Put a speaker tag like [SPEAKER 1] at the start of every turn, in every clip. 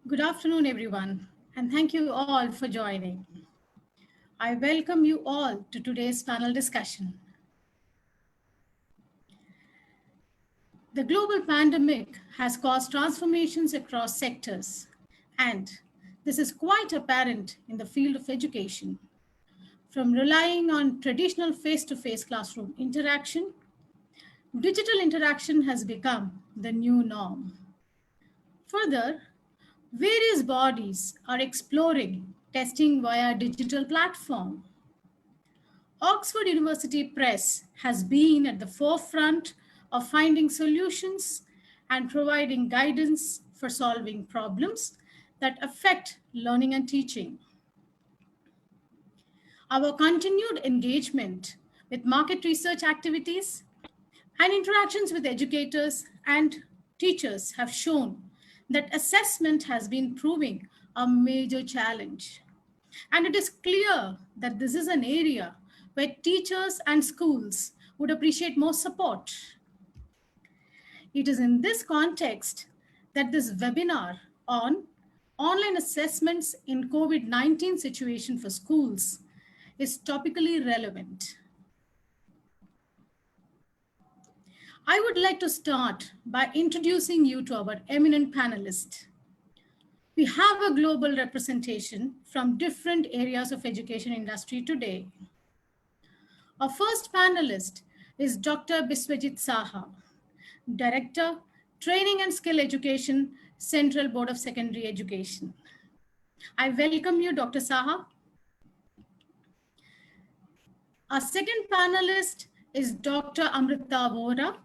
[SPEAKER 1] Good afternoon, everyone, and thank you all for joining. I welcome you all to today's panel discussion. The global pandemic has caused transformations across sectors, and this is quite apparent in the field of education. From relying on traditional face-to-face classroom interaction, digital interaction has become the new norm. Further, various bodies are exploring testing via digital platform. Oxford University Press has been at the forefront of finding solutions and providing guidance for solving problems that affect learning and teaching. Our continued engagement with market research activities and interactions with educators and teachers have shown that assessment has been proving a major challenge. And it is clear that this is an area where teachers and schools would appreciate more support. It is in this context that this webinar on online assessments in COVID-19 situation for schools is topically relevant. I would like to start by introducing you to our eminent panelist. We have a global representation from different areas of education industry today. Our first panelist is Dr. Biswajit Saha, Director, Training and Skill Education, Central Board of Secondary Education. I welcome you, Dr. Saha. Our second panelist is Dr. Amrita Vora.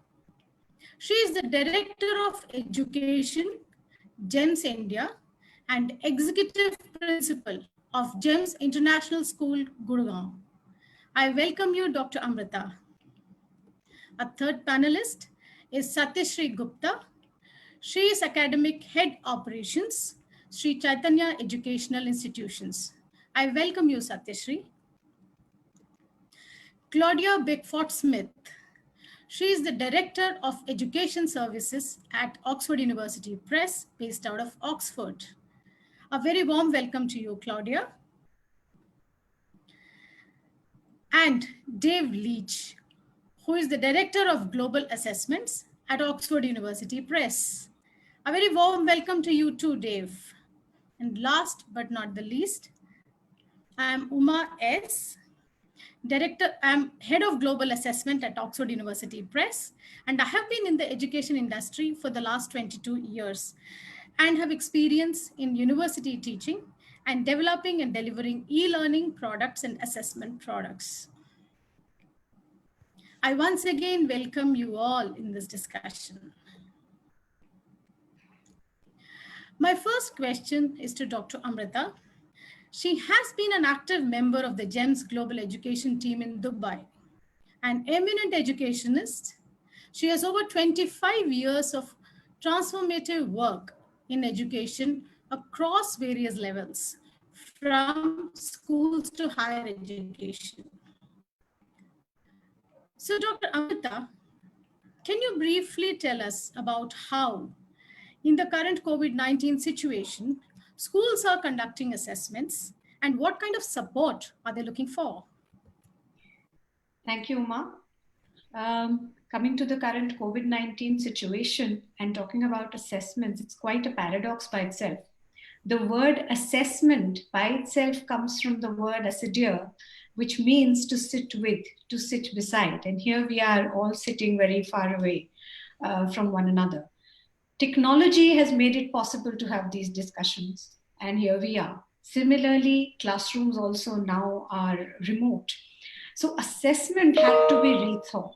[SPEAKER 1] She is the Director of Education, GEMS India, and Executive Principal of GEMS International School, Gurgaon. I welcome you, Dr. Amrita. Our third panelist is Satyashree Gupta. She is Academic Head Operations, Sri Chaitanya Educational Institutions. I welcome you, Satyashree. Claudia Bickford-Smith. She is the Director of Education Services at Oxford University Press, based out of Oxford. A very warm welcome to you, Claudia. And Dave Leach, who is the Director of Global Assessments at Oxford University Press. A very warm welcome to you too, Dave. And last but not the least, I am Uma S. I'm Head of Global Assessment at Oxford University Press, and I have been in the education industry for the last 22 years and have experience in university teaching and developing and delivering e-learning products and assessment products. I once again welcome you all in this discussion. My first question is to Dr. Amrita. She has been an active member of the GEMS Global Education team in Dubai. An eminent educationist, she has over 25 years of transformative work in education across various levels, from schools to higher education. So Dr. Amrita, can you briefly tell us about how, in the current COVID-19 situation, schools are conducting assessments and what kind of support are they looking for?
[SPEAKER 2] Thank you, Uma. Coming to the current COVID-19 situation and talking about assessments, it's quite a paradox by itself. The word assessment by itself comes from the word assiduer, which means to sit with, to sit beside. And here we are all sitting very far away from one another. Technology has made it possible to have these discussions, and here we are. Similarly, classrooms also now are remote. So assessment had to be rethought.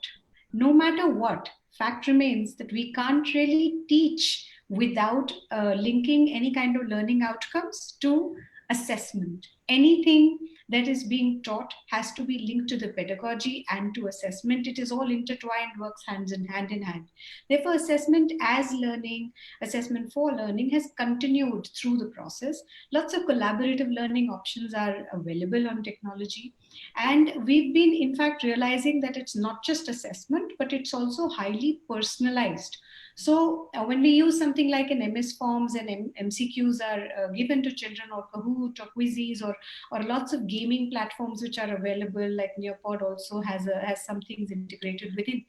[SPEAKER 2] No matter what, fact remains that we can't really teach without linking any kind of learning outcomes to assessment. Anything that is being taught has to be linked to the pedagogy and to assessment. It is all intertwined, works hand in hand. Therefore, assessment as learning, assessment for learning has continued through the process. Lots of collaborative learning options are available on technology. And we've been, in fact, realizing that it's not just assessment, but it's also highly personalized. So when we use something like an MS Forms and MCQs are given to children, or Kahoot or Quizzes, or lots of gaming platforms which are available, like Nearpod also has some things integrated within,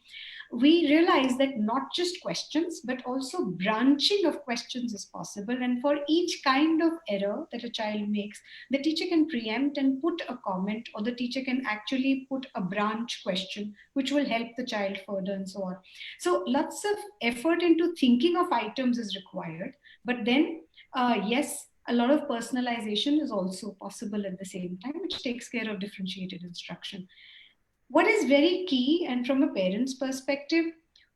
[SPEAKER 2] we realize that not just questions, but also branching of questions is possible. And for each kind of error that a child makes, the teacher can preempt and put a comment, or the teacher can actually put a branch question, which will help the child further and so on. So lots of effort into thinking of items is required. But then, yes, a lot of personalization is also possible at the same time, which takes care of differentiated instruction. What is very key, and from a parent's perspective,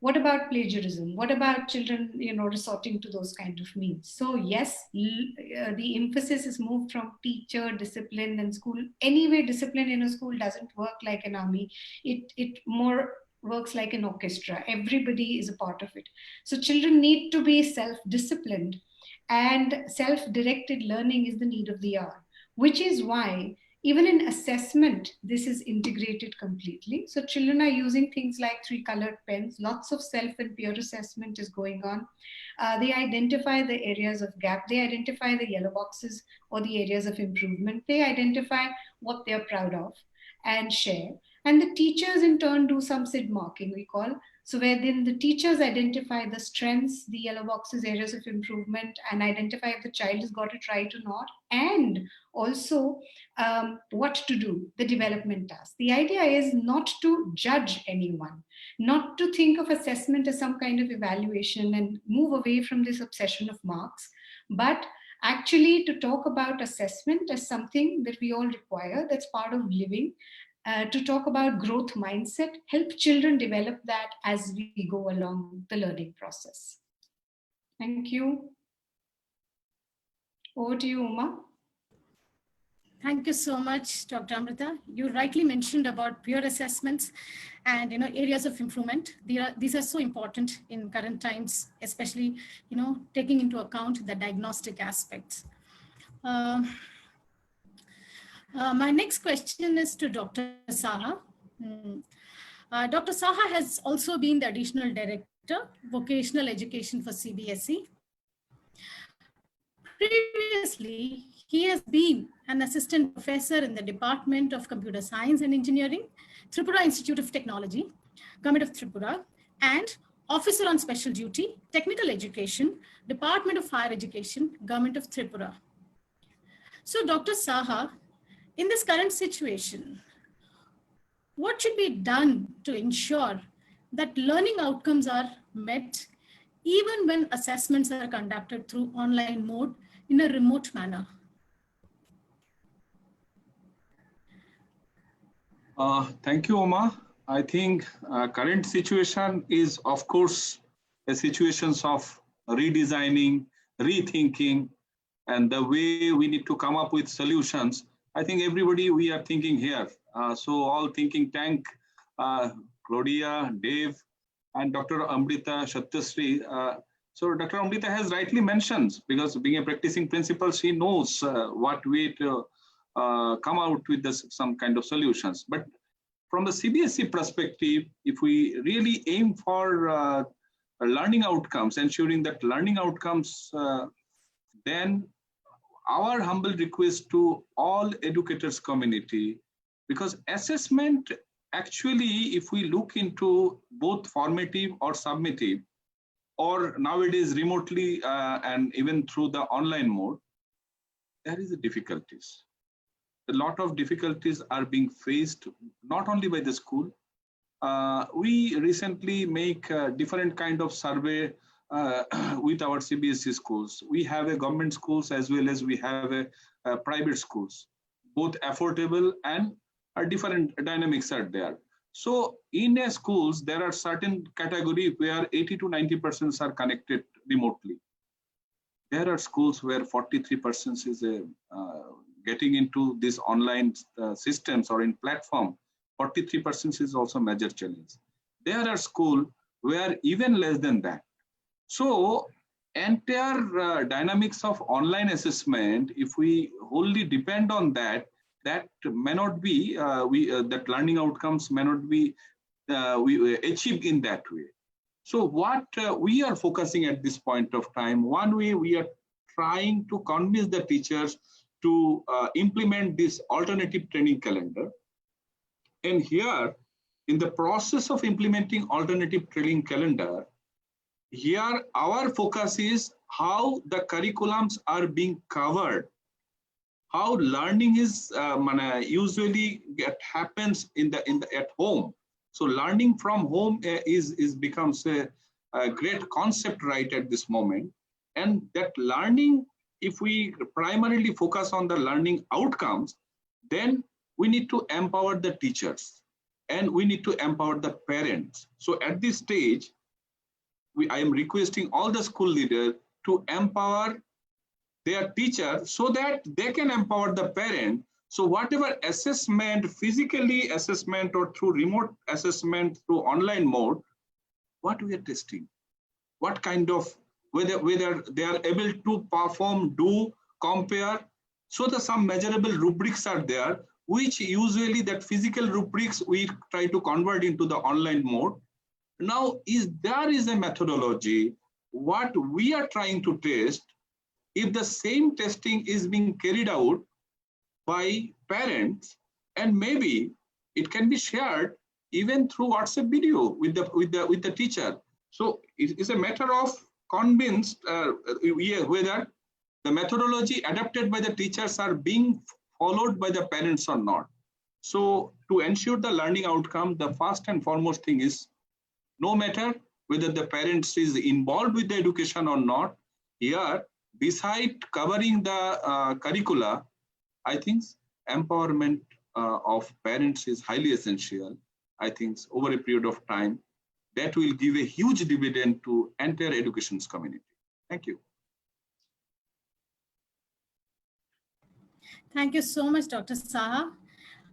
[SPEAKER 2] what about plagiarism? What about children, resorting to those kind of means? So yes, the emphasis is moved from teacher discipline and school. Anyway, discipline in a school doesn't work like an army. It more works like an orchestra. Everybody is a part of it. So children need to be self-disciplined, and self-directed learning is the need of the hour, which is why even in assessment, this is integrated completely. So children are using things like 3-colored pens. Lots of self and peer assessment is going on. They identify the areas of gap. They identify the yellow boxes or the areas of improvement. They identify what they're proud of and share. And the teachers in turn do some SID marking, we call. So where then the teachers identify the strengths, the yellow boxes, areas of improvement, and identify if the child has got it right or not, and also what to do, the development task. The idea is not to judge anyone, not to think of assessment as some kind of evaluation and move away from this obsession of marks, but actually to talk about assessment as something that we all require, that's part of living. To talk about growth mindset, help children develop that as we go along the learning process. Thank you. Over to you, Uma.
[SPEAKER 1] Thank you so much, Dr. Amrita. You rightly mentioned about peer assessments and areas of improvement. These are so important in current times, especially taking into account the diagnostic aspects. My next question is to Dr. Saha. Dr. Saha has also been the Additional Director, Vocational Education for CBSE. Previously, he has been an assistant professor in the Department of Computer Science and Engineering, Tripura Institute of Technology, Government of Tripura, and Officer on Special Duty, Technical Education, Department of Higher Education, Government of Tripura. So, Dr. Saha, in this current situation, what should be done to ensure that learning outcomes are met even when assessments are conducted through online mode in a remote manner?
[SPEAKER 3] Thank you, Oma. I think current situation is, of course, a situation of redesigning, rethinking, and the way we need to come up with solutions. I think everybody we are thinking here. So all thinking tank, Claudia, Dave, and Dr. Amrita Shatyasri. So Dr. Amrita has rightly mentioned, because being a practicing principal, she knows what way to come out with some kind of solutions. But from the CBSE perspective, if we really aim for learning outcomes, ensuring that learning outcomes, then our humble request to all educators community, because assessment actually, if we look into both formative or summative, or nowadays remotely and even through the online mode, there is a difficulties. A lot of difficulties are being faced not only by the school. We recently make a different kind of survey with our CBSE schools. We have a government schools as well as we have a private schools, both affordable and different dynamics are there. So in a schools, there are certain category where 80 to 90% are connected remotely. There are schools where 43% is getting into these online systems or in platform. 43% is also major challenge. There are schools where even less than that. So entire dynamics of online assessment, if we wholly depend on that, that may not be, that learning outcomes may not be achieved in that way. So what we are focusing at this point of time, one way we are trying to convince the teachers to implement this alternative training calendar. And here, in the process of implementing alternative training calendar, here our focus is how the curriculums are being covered, how learning is usually happens at home. So learning from home becomes a great concept right at this moment. And that learning, if we primarily focus on the learning outcomes, then we need to empower the teachers and we need to empower the parents. So at this stage, I am requesting all the school leaders to empower their teacher so that they can empower the parent. So whatever assessment, physically assessment or through remote assessment through online mode, what we are testing, what kind of, whether they are able to perform, do, compare. So that some measurable rubrics are there, which usually that physical rubrics we try to convert into the online mode. Now, there is a methodology, what we are trying to test, if the same testing is being carried out by parents, and maybe it can be shared even through WhatsApp video with the teacher. So it is a matter of convinced whether the methodology adapted by the teachers are being followed by the parents or not. So to ensure the learning outcome, the first and foremost thing is, no matter whether the parents is involved with the education or not, here, beside covering the curricula, I think empowerment of parents is highly essential. I think over a period of time, that will give a huge dividend to entire education community. Thank you.
[SPEAKER 1] Thank you so much, Dr. Saha.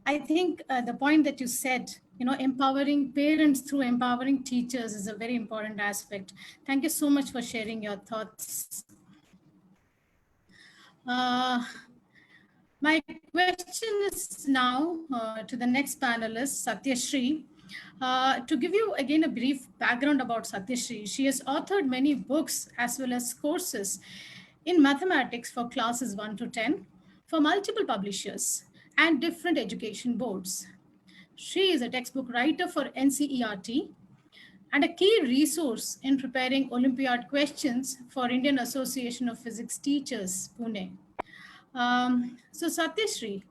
[SPEAKER 1] I think the point that you said, empowering parents through empowering teachers is a very important aspect. Thank you so much for sharing your thoughts. My question is now to the next panelist, Satyashree. To give you again a brief background about Satyashree, she has authored many books as well as courses in mathematics for classes 1 to 10 for multiple publishers and different education boards. She is a textbook writer for NCERT and a key resource in preparing Olympiad questions for Indian Association of Physics Teachers, Pune. So Satyashree,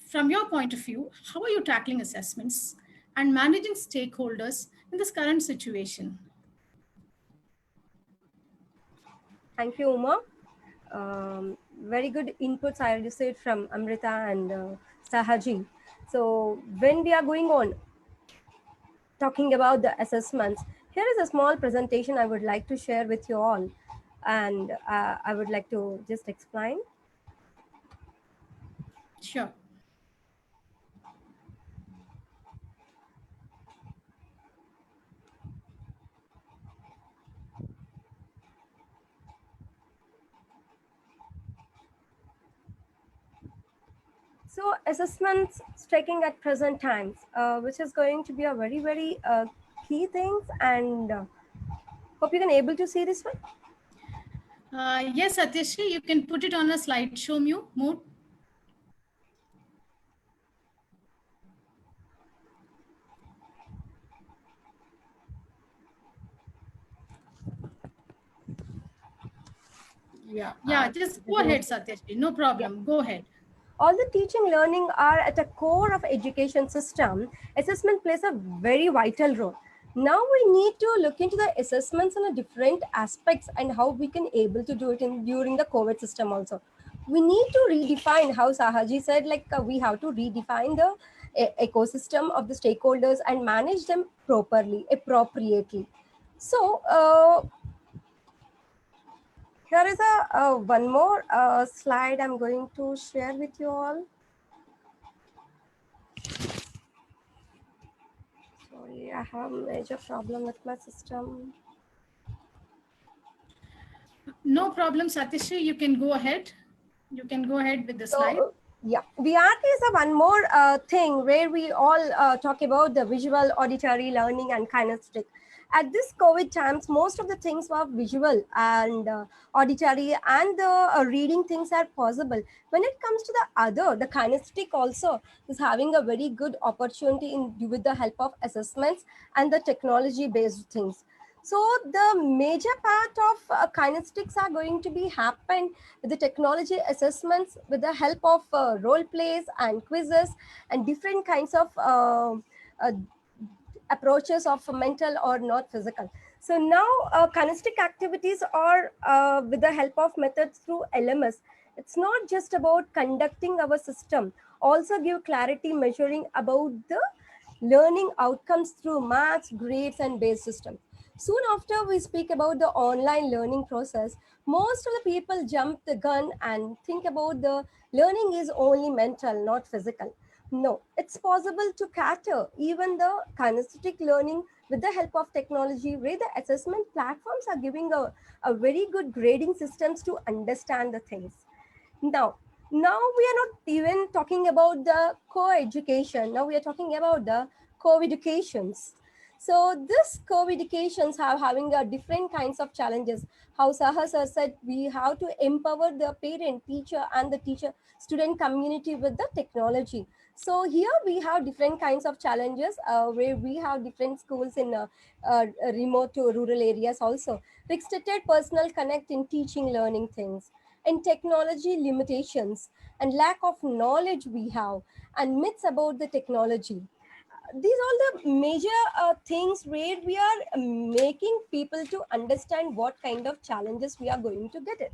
[SPEAKER 1] from your point of view, how are you tackling assessments and managing stakeholders in this current situation?
[SPEAKER 4] Thank you, Uma. Very good inputs I received from Amrita and Sahaji. So when we are going on talking about the assessments, here is a small presentation I would like to share with you all. And I would like to just explain.
[SPEAKER 1] Sure.
[SPEAKER 4] So assessments taking at present times, which is going to be a very, very key things, and hope you can able to see this one.
[SPEAKER 1] Yes, Satyashree, you can put it on a slideshow mode. Yeah, just go ahead, Satyashree, no problem, yeah. Go ahead.
[SPEAKER 4] All the teaching learning are at the core of education system. Assessment plays a very vital role. Now we need to look into the assessments in a different aspects and how we can able to do it during the COVID system also. We need to redefine, how Sahaji said, we have to redefine the ecosystem of the stakeholders and manage them properly, appropriately. So here is one more slide I'm going to share with you all. Sorry, I have a major problem with my system.
[SPEAKER 1] No problem, Satyashree, you can go ahead. You can go ahead with the slide.
[SPEAKER 4] Yeah, VR is a one more thing where we all talk about the visual, auditory learning, and kinesthetic. At this COVID times, most of the things were visual and auditory, and the reading things are possible. When it comes to the other, the kinesthetic also is having a very good opportunity in with the help of assessments and the technology-based things. So the major part of kinesthetics are going to be happen with the technology assessments with the help of role plays and quizzes and different kinds of uh, approaches of mental or not physical. So now kinesthetic activities are with the help of methods through LMS. It's not just about conducting our system, also give clarity measuring about the learning outcomes through maths, grades, and base systems. Soon after we speak about the online learning process, most of the people jump the gun and think about the learning is only mental, not physical. No, it's possible to cater even the kinesthetic learning with the help of technology, where the assessment platforms are giving a very good grading systems to understand the things. Now, now we are not even talking about the co-education. Now we are talking about the co-educations. So this co-educations have having a different kinds of challenges. How Saha sir said, we have to empower the parent, teacher, and the teacher student community with the technology. So here we have different kinds of challenges where we have different schools in remote to rural areas also. Restricted personal connect in teaching learning things and technology limitations and lack of knowledge we have and myths about the technology. These are the major things where we are making people to understand what kind of challenges we are going to get it.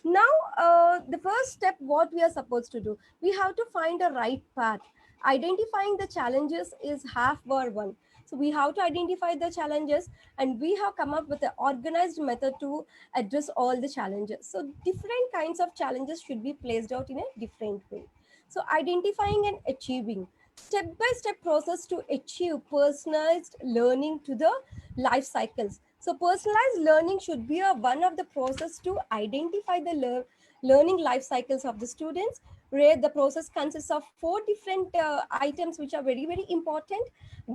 [SPEAKER 4] Now the first step what we are supposed to do, we have to find a right path. Identifying the challenges is half bar one. So we have to identify the challenges, and we have come up with an organized method to address all the challenges. So different kinds of challenges should be placed out in a different way. So identifying and achieving, step by step process to achieve personalized learning to the life cycles. So personalized learning should be a one of the process to identify the learning life cycles of the students, where the process consists of four different items which are very, very important: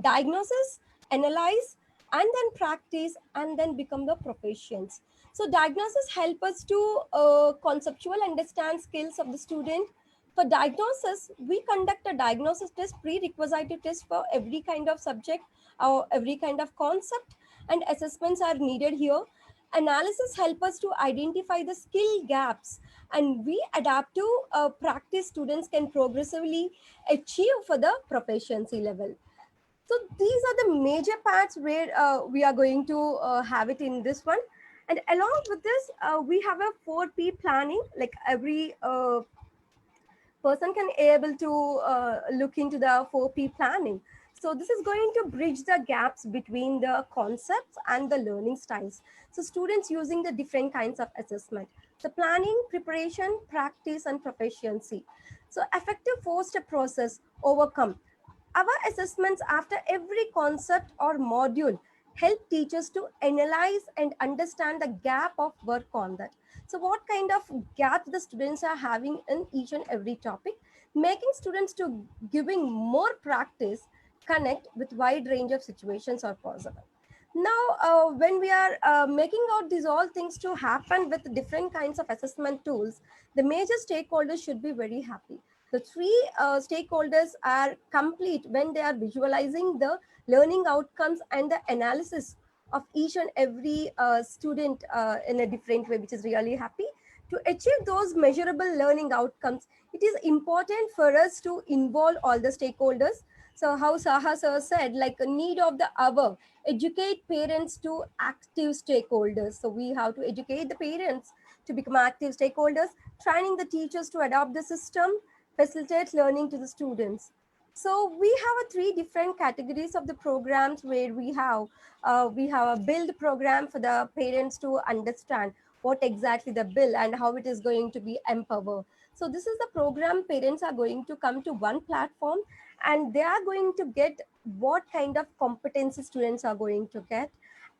[SPEAKER 4] diagnosis, analyze, and then practice, and then become the proficients. So diagnosis help us to conceptual understand skills of the student. For diagnosis, we conduct a diagnosis test, prerequisite test for every kind of subject or every kind of concept, and assessments are needed here. Analysis help us to identify the skill gaps, and we adapt to practice students can progressively achieve for the proficiency level. So these are the major parts where we are going to have it in this one. And along with this, we have a 4P planning, like every person can able to look into the 4P planning. So this is going to bridge the gaps between the concepts and the learning styles. So students using the different kinds of assessment. So planning, preparation, practice, and proficiency. So effective four-step process overcome. Our assessments after every concept or module help teachers to analyze and understand the gap of work on that. So what kind of gaps the students are having in each and every topic, making students to giving more practice, connect with wide range of situations are possible. Now, when we are making out these all things to happen with different kinds of assessment tools, the major stakeholders should be very happy. The three stakeholders are complete when they are visualizing the learning outcomes and the analysis of each and every student in a different way, which is really happy. To achieve those measurable learning outcomes, it is important for us to involve all the stakeholders. So how Saha sir said, like a need of the hour, educate parents to active stakeholders. So we have to educate the parents to become active stakeholders, training the teachers to adopt the system, facilitate learning to the students. So we have a three different categories of the programs where we have a build program for the parents to understand what exactly the bill and how it is going to be empowered. So this is the program parents are going to come to one platform, and they are going to get what kind of competency students are going to get,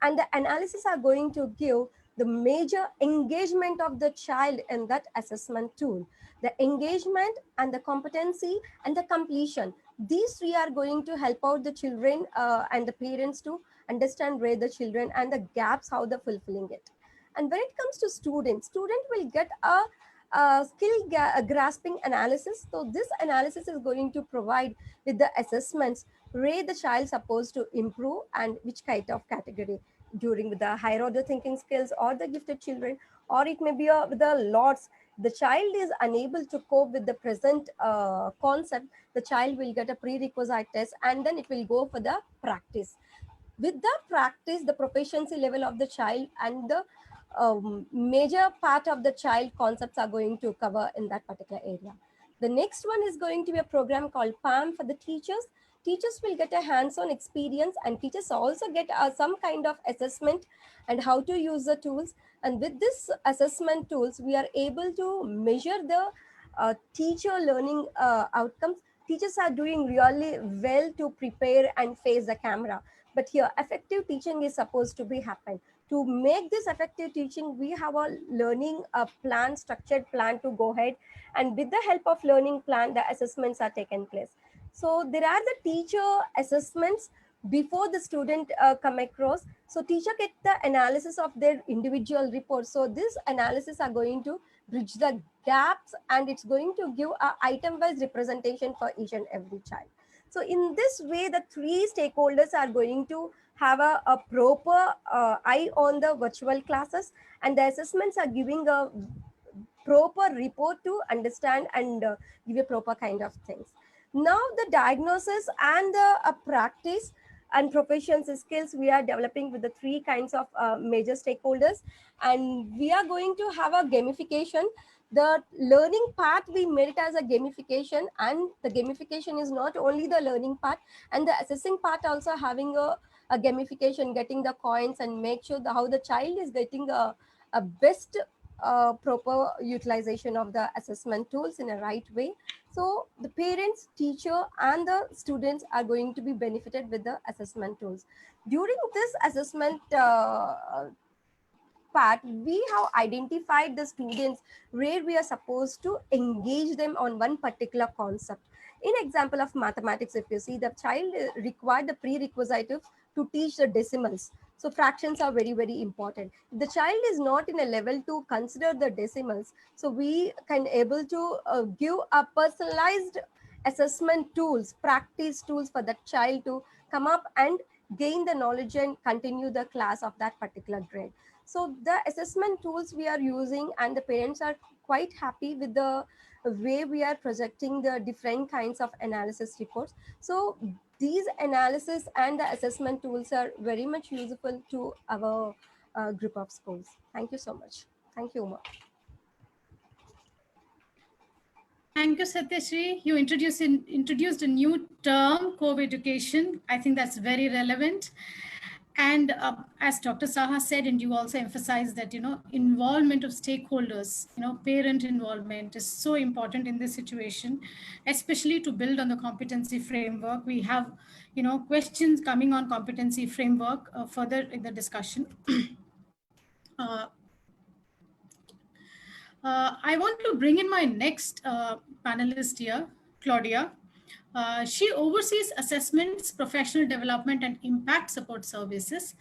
[SPEAKER 4] and the analysis are going to give the major engagement of the child in that assessment tool. The engagement and the competency and the completion. These three are going to help out the children and the parents to understand where the children and the gaps, how they're fulfilling it. And when it comes to students, student will get a grasping analysis. So this analysis is going to provide with the assessments where the child is supposed to improve and which kind of category during the higher order thinking skills or the gifted children, or it may be with the lots. The child is unable to cope with the present concept. The child will get a prerequisite test and then it will go for the practice. With the practice, the proficiency level of the child and the major part of the child concepts are going to cover in that particular area. The next one is going to be a program called PAM for the teachers. Teachers will get a hands-on experience and teachers also get some kind of assessment and how to use the tools. And with this assessment tools, we are able to measure the teacher learning outcomes. Teachers are doing really well to prepare and face the camera. But here, effective teaching is supposed to be happen. To make this effective teaching, we have a learning plan, structured plan to go ahead. And with the help of learning plan, the assessments are taken place. So there are the teacher assessments before the student come across. So teacher get the analysis of their individual report. So this analysis are going to bridge the gaps and it's going to give a item-wise representation for each and every child. So in this way, the three stakeholders are going to have a proper eye on the virtual classes, and the assessments are giving a proper report to understand and give a proper kind of things. Now the diagnosis and the practice and proficiency skills we are developing with the three kinds of major stakeholders, and we are going to have a gamification. The learning part, we made it as a gamification, and the gamification is not only the learning part, and the assessing part also having a gamification, getting the coins and make sure how the child is getting a best proper utilization of the assessment tools in a right way. So the parents, teacher, and the students are going to be benefited with the assessment tools. During this assessment part, we have identified the students where we are supposed to engage them on one particular concept. In example of mathematics, if you see, the child required the prerequisite to teach the decimals. So fractions are very, very important. If the child is not in a level to consider the decimals, so we can able to give a personalized assessment tools, practice tools for the child to come up and gain the knowledge and continue the class of that particular grade. So the assessment tools we are using, and the parents are quite happy with the way we are projecting the different kinds of analysis reports. So these analysis and the assessment tools are very much useful to our group of schools. Thank you so much. Thank you, Uma.
[SPEAKER 1] Thank you, Satyashri. You introduced a new term, co-education. I think that's very relevant. And as Dr. Saha said, and you also emphasized that, involvement of stakeholders, parent involvement is so important in this situation, especially to build on the competency framework. We have, questions coming on competency framework further in the discussion. I want to bring in my next panelist here, Claudia. She oversees assessments, professional development, and impact support services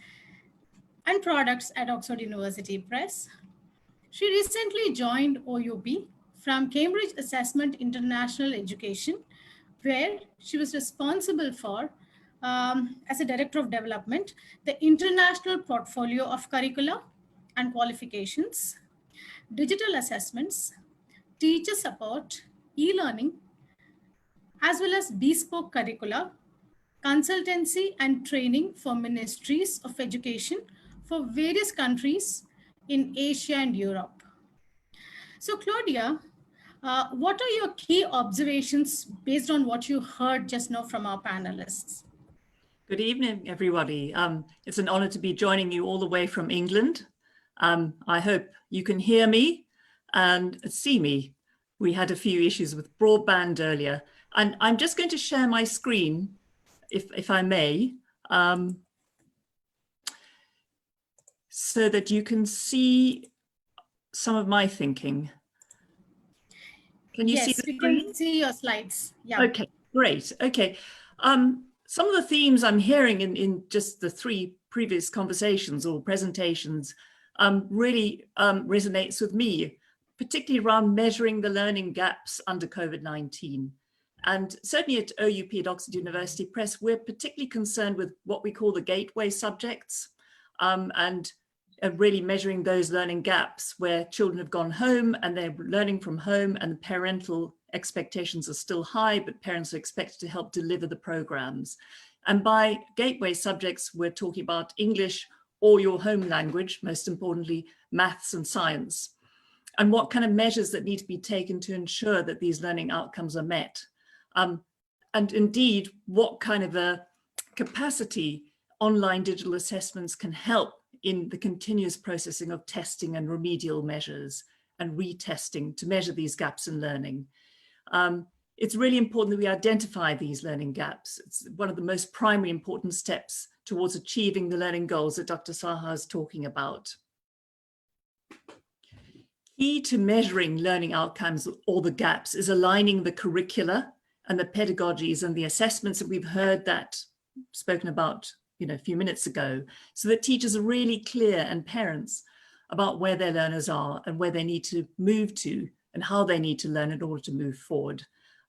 [SPEAKER 1] and products at Oxford University Press. She recently joined OUP from Cambridge Assessment International Education, where she was responsible for, as a Director of Development, the international portfolio of curricula and qualifications, digital assessments, teacher support, e-learning, as well as bespoke curricula, consultancy and training for ministries of education for various countries in Asia and Europe. So Claudia, what are your key observations based on what you heard just now from our panelists?
[SPEAKER 5] Good evening, everybody. It's an honor to be joining you all the way from England. I hope you can hear me and see me. We had a few issues with broadband earlier, and I'm just going to share my screen, if I may. so that you can see some of my thinking. Can you see
[SPEAKER 1] Yes,
[SPEAKER 5] the
[SPEAKER 1] we
[SPEAKER 5] screen?
[SPEAKER 1] can see your slides. Yeah.
[SPEAKER 5] Okay, great. Okay. Some of the themes I'm hearing in just the 3 previous conversations or presentations really resonates with me, particularly around measuring the learning gaps under COVID-19. And certainly at OUP at Oxford University Press, we're particularly concerned with what we call the gateway subjects and really measuring those learning gaps where children have gone home and they're learning from home and the parental expectations are still high, but parents are expected to help deliver the programs. And by gateway subjects, we're talking about English or your home language, most importantly, maths and science, and what kind of measures that need to be taken to ensure that these learning outcomes are met. And indeed, what kind of a capacity online digital assessments can help in the continuous processing of testing and remedial measures and retesting to measure these gaps in learning. It's really important that we identify these learning gaps. It's one of the most primary important steps towards achieving the learning goals that Dr. Saha is talking about. Key to measuring learning outcomes or the gaps is aligning the curricula and the pedagogies and the assessments that we've heard that spoken about a few minutes ago, so that teachers are really clear and parents about where their learners are and where they need to move to and how they need to learn in order to move forward,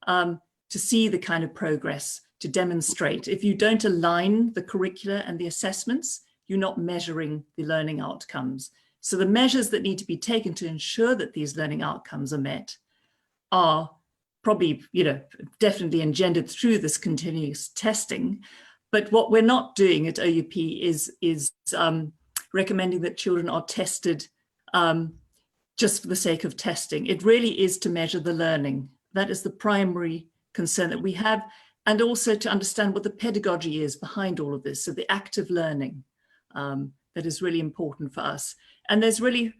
[SPEAKER 5] to see the kind of progress, to demonstrate. If you don't align the curricula and the assessments, you're not measuring the learning outcomes. So the measures that need to be taken to ensure that these learning outcomes are met are probably, definitely engendered through this continuous testing. But what we're not doing at OUP is recommending that children are tested just for the sake of testing. It really is to measure the learning. That is the primary concern that we have, and also to understand what the pedagogy is behind all of this. So the active learning that is really important for us. And there's really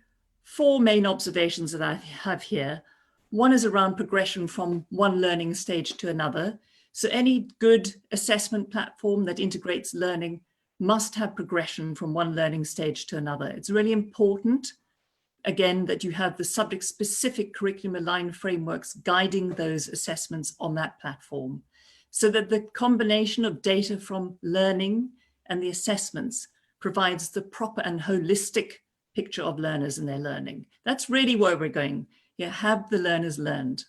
[SPEAKER 5] 4 main observations that I have here. One is around progression from one learning stage to another. So any good assessment platform that integrates learning must have progression from one learning stage to another. It's really important, again, that you have the subject-specific curriculum-aligned frameworks guiding those assessments on that platform, so that the combination of data from learning and the assessments provides the proper and holistic picture of learners and their learning. That's really where we're going. Have the learners learned,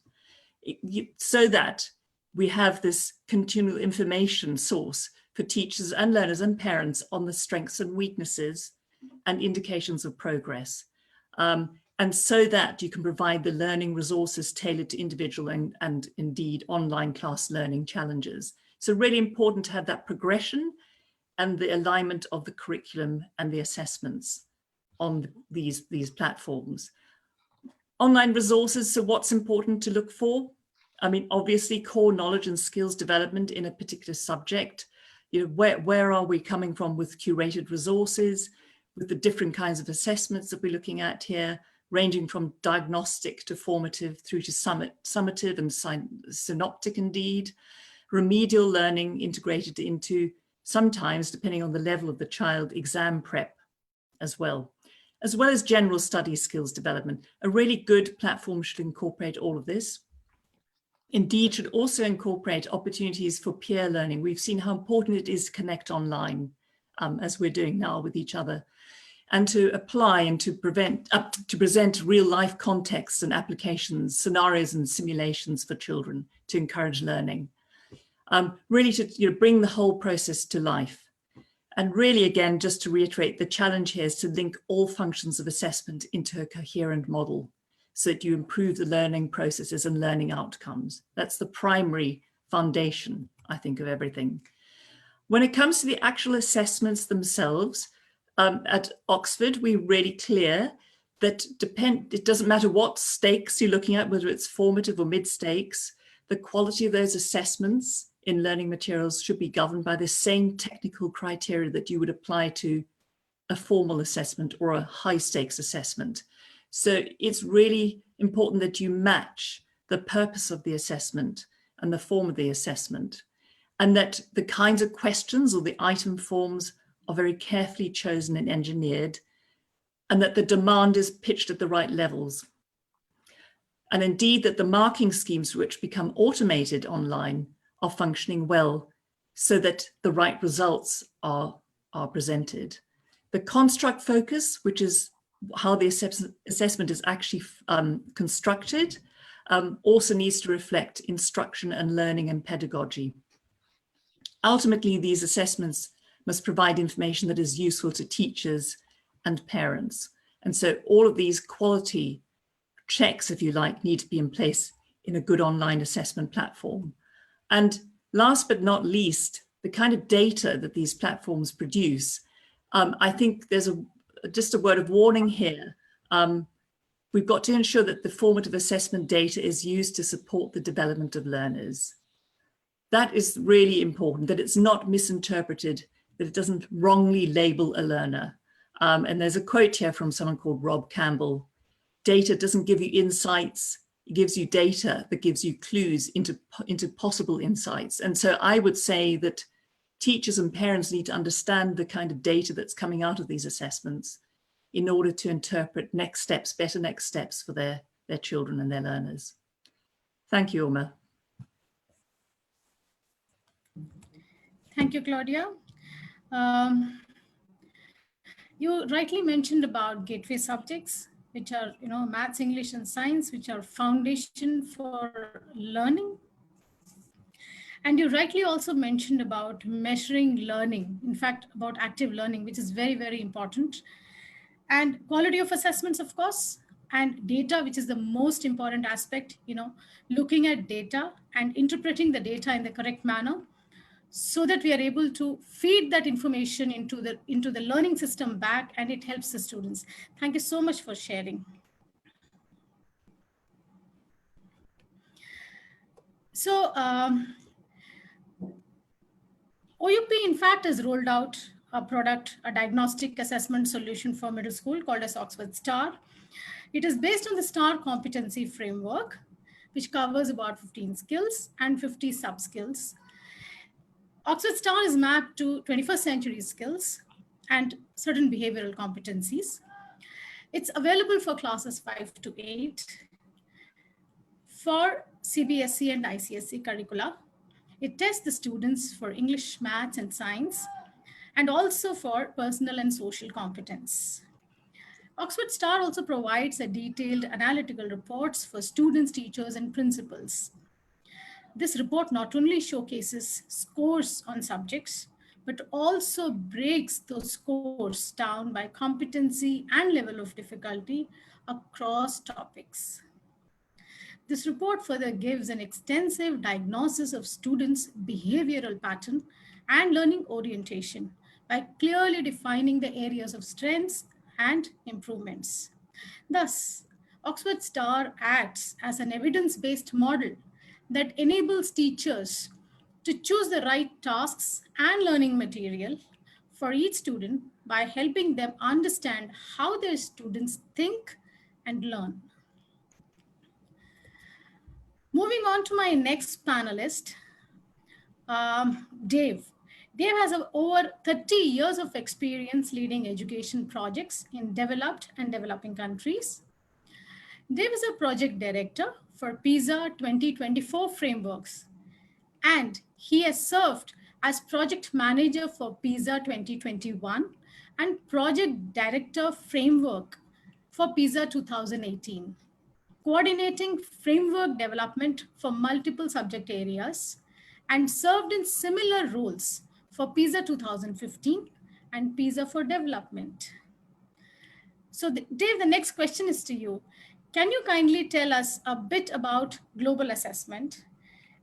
[SPEAKER 5] so that we have this continual information source for teachers and learners and parents on the strengths and weaknesses and indications of progress. And so that you can provide the learning resources tailored to individual and indeed online class learning challenges. So really important to have that progression and the alignment of the curriculum and the assessments on these platforms. Online resources, so what's important to look for? I mean, obviously core knowledge and skills development in a particular subject. Where are we coming from with curated resources, with the different kinds of assessments that we're looking at here, ranging from diagnostic to formative through to summative and synoptic indeed. Remedial learning integrated into, sometimes depending on the level of the child, exam prep as well as general study skills development. A really good platform should incorporate all of this. Indeed, should also incorporate opportunities for peer learning. We've seen how important it is to connect online, as we're doing now with each other, and to apply and to present real life contexts and applications, scenarios and simulations for children to encourage learning. Really to bring the whole process to life. And really, again, just to reiterate, the challenge here is to link all functions of assessment into a coherent model so that you improve the learning processes and learning outcomes. That's the primary foundation, I think, of everything. When it comes to the actual assessments themselves, at Oxford, we're really clear that it doesn't matter what stakes you're looking at, whether it's formative or mid-stakes, the quality of those assessments in learning materials should be governed by the same technical criteria that you would apply to a formal assessment or a high stakes assessment. So it's really important that you match the purpose of the assessment and the form of the assessment, and that the kinds of questions or the item forms are very carefully chosen and engineered and that the demand is pitched at the right levels. And indeed that the marking schemes which become automated online are functioning well so that the right results are presented. The construct focus, which is how the assessment is actually constructed, also needs to reflect instruction and learning and pedagogy. Ultimately, these assessments must provide information that is useful to teachers and parents. And so all of these quality checks, if you like, need to be in place in a good online assessment platform. And last but not least, the kind of data that these platforms produce, I think there's just a word of warning here. We've got to ensure that the formative assessment data is used to support the development of learners. That is really important, that it's not misinterpreted, that it doesn't wrongly label a learner. And there's a quote here from someone called Rob Campbell: data doesn't give you insights, it gives you data that gives you clues into possible insights. And so I would say that teachers and parents need to understand the kind of data that's coming out of these assessments in order to interpret next steps, better next steps for their children and their learners. Thank you, Uma.
[SPEAKER 1] Thank you, Claudia. You rightly mentioned about gateway subjects, which are, maths, English, and science, which are foundation for learning. And you rightly also mentioned about measuring learning, in fact, about active learning, which is very, very important. And quality of assessments, of course, and data, which is the most important aspect, looking at data and interpreting the data in the correct manner, so that we are able to feed that information into the learning system back, and it helps the students. Thank you so much for sharing. So OUP, in fact, has rolled out a product, a diagnostic assessment solution for middle school called as Oxford STAR. It is based on the STAR competency framework, which covers about 15 skills and 50 sub-skills. Oxford STAR is mapped to 21st century skills and certain behavioral competencies. It's available for classes 5 to 8 for CBSE and ICSE curricula. It tests the students for English, maths, and science, and also for personal and social competence. Oxford STAR also provides a detailed analytical reports for students, teachers, and principals. This report not only showcases scores on subjects, but also breaks those scores down by competency and level of difficulty across topics. This report further gives an extensive diagnosis of students' behavioral pattern and learning orientation by clearly defining the areas of strengths and improvements. Thus, Oxford STAR acts as an evidence-based model that enables teachers to choose the right tasks and learning material for each student by helping them understand how their students think and learn. Moving on to my next panelist, Dave. Dave has over 30 years of experience leading education projects in developed and developing countries. Dave is a project director for PISA 2024 frameworks, and he has served as project manager for PISA 2021 and project director framework for PISA 2018, coordinating framework development for multiple subject areas, and served in similar roles for PISA 2015 and PISA for development. So Dave, the next question is to you. Can you kindly tell us a bit about global assessment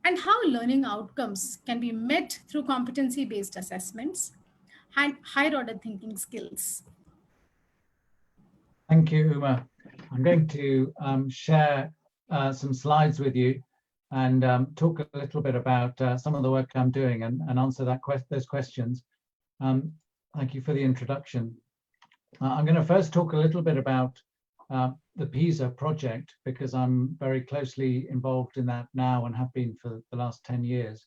[SPEAKER 1] and how learning outcomes can be met through competency-based assessments and higher order thinking skills?
[SPEAKER 6] Thank you, Uma. I'm going to share some slides with you and talk a little bit about some of the work I'm doing and answer those questions. Thank you for the introduction. I'm going to first talk a little bit about the PISA project, because I'm very closely involved in that now and have been for the last 10 years.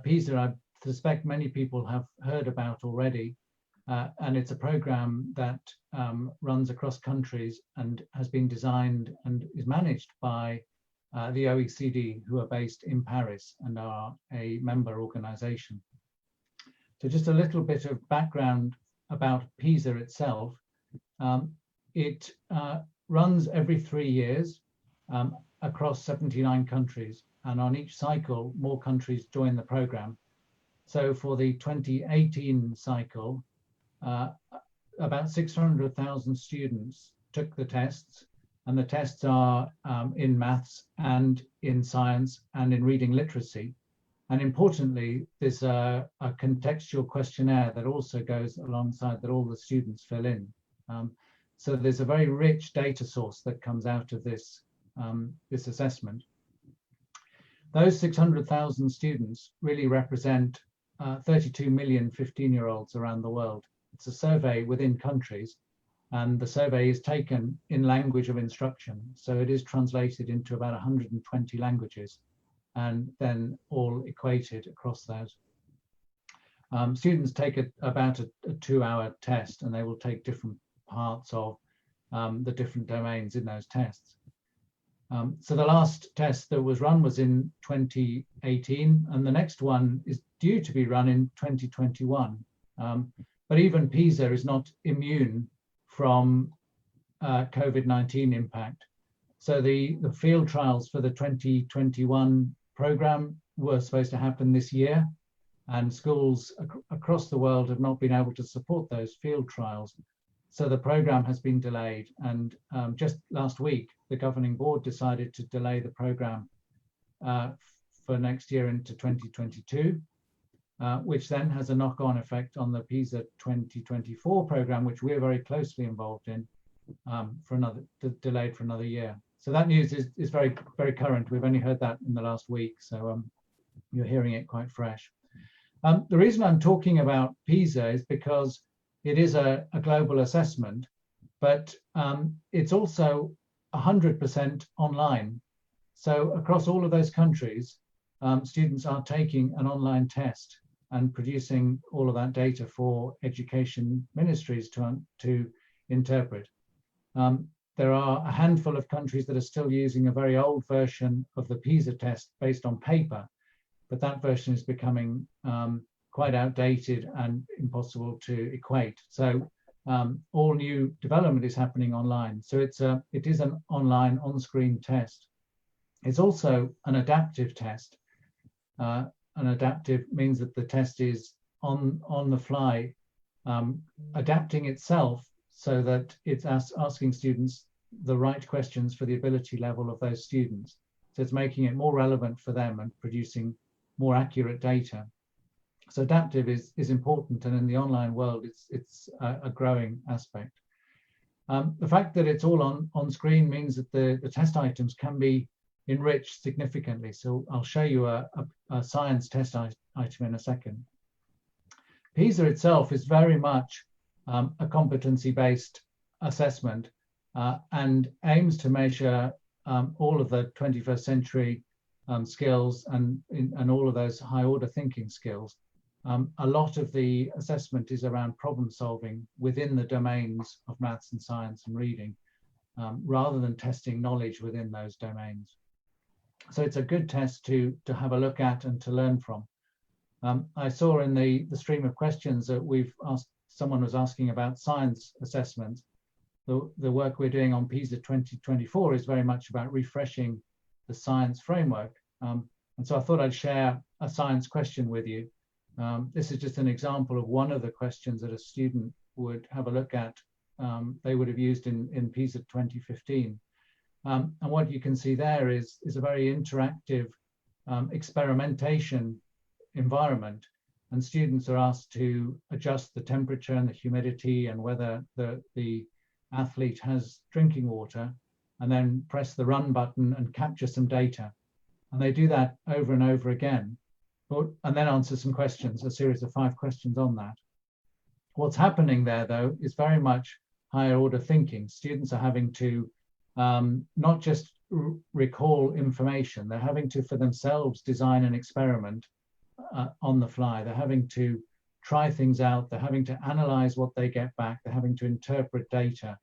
[SPEAKER 6] PISA, I suspect many people have heard about already. and it's a program that runs across countries and has been designed and is managed by the OECD, who are based in Paris and are a member organization. So just a little bit of background about PISA itself. It runs every 3 years across 79 countries, and on each cycle, more countries join the program. So for the 2018 cycle, about 600,000 students took the tests, and the tests are in maths and in science and in reading literacy. And importantly, there's a contextual questionnaire that also goes alongside that all the students fill in. So there's a very rich data source that comes out of this, this assessment. Those 600,000 students really represent 32 million 15-year-olds around the world. It's a survey within countries, and the survey is taken in language of instruction. So it is translated into about 120 languages and then all equated across those. Students take about a 2-hour test, and they will take different parts of the different domains in those tests. So the last test that was run was in 2018, and the next one is due to be run in 2021. But even PISA is not immune from COVID-19 impact. So the field trials for the 2021 program were supposed to happen this year, and schools across the world have not been able to support those field trials. So the program has been delayed, and just last week, the governing board decided to delay the program for next year into 2022, which then has a knock-on effect on the PISA 2024 program, which we're very closely involved in, delayed for another year. So that news is very, very current. We've only heard that in the last week, so you're hearing it quite fresh. The reason I'm talking about PISA is because it is a global assessment, but it's also 100% online. So across all of those countries, students are taking an online test and producing all of that data for education ministries to interpret. There are a handful of countries that are still using a very old version of the PISA test based on paper, but that version is becoming quite outdated and impossible to equate. So all new development is happening online. So it is an online on-screen test. It's also an adaptive test. An adaptive means that the test is on the fly, adapting itself so that it's asking students the right questions for the ability level of those students. So it's making it more relevant for them and producing more accurate data. So adaptive is important, and in the online world, it's a growing aspect. The fact that it's all on screen means that the test items can be enriched significantly. So I'll show you a science test item in a second. PISA itself is very much a competency-based assessment and aims to measure all of the 21st century skills and all of those high-order thinking skills. A lot of the assessment is around problem solving within the domains of maths and science and reading, rather than testing knowledge within those domains. So it's a good test to have a look at and to learn from. I saw in the stream of questions that someone was asking about science assessment. The work we're doing on PISA 2024 is very much about refreshing the science framework. And so I thought I'd share a science question with you. This is just an example of one of the questions that a student would have a look at. They would have used in PISA 2015. And what you can see there is a very interactive experimentation environment. And students are asked to adjust the temperature and the humidity and whether the athlete has drinking water, and then press the run button and capture some data. And they do that over and over again, and then answer some questions, a series of 5 questions on that. What's happening there, though, is very much higher order thinking. Students are having to not just recall information, they're having to, for themselves, design an experiment on the fly. They're having to try things out, they're having to analyze what they get back, they're having to interpret data,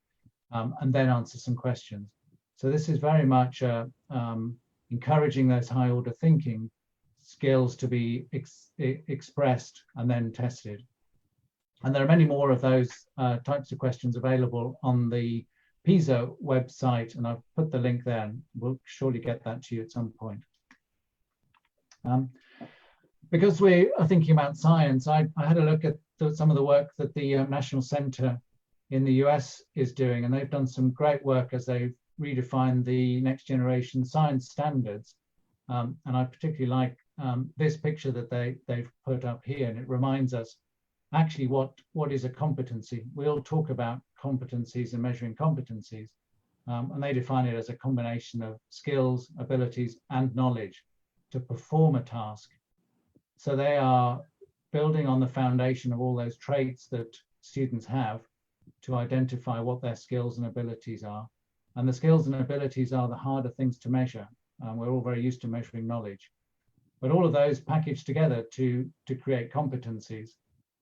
[SPEAKER 6] and then answer some questions. So this is very much encouraging those high order thinking skills to be expressed and then tested. And there are many more of those types of questions available on the PISA website, and I've put the link there, and we'll surely get that to you at some point. Because we are thinking about science, I had a look at some of the work that the National Center in the US is doing, and they've done some great work as they've redefined the next generation science standards. And I particularly like this picture that they've put up here, and it reminds us actually what is a competency. We all talk about competencies and measuring competencies, and they define it as a combination of skills, abilities, and knowledge to perform a task. So they are building on the foundation of all those traits that students have to identify what their skills and abilities are. And the skills and abilities are the harder things to measure. We're all very used to measuring knowledge. But all of those packaged together to create competencies.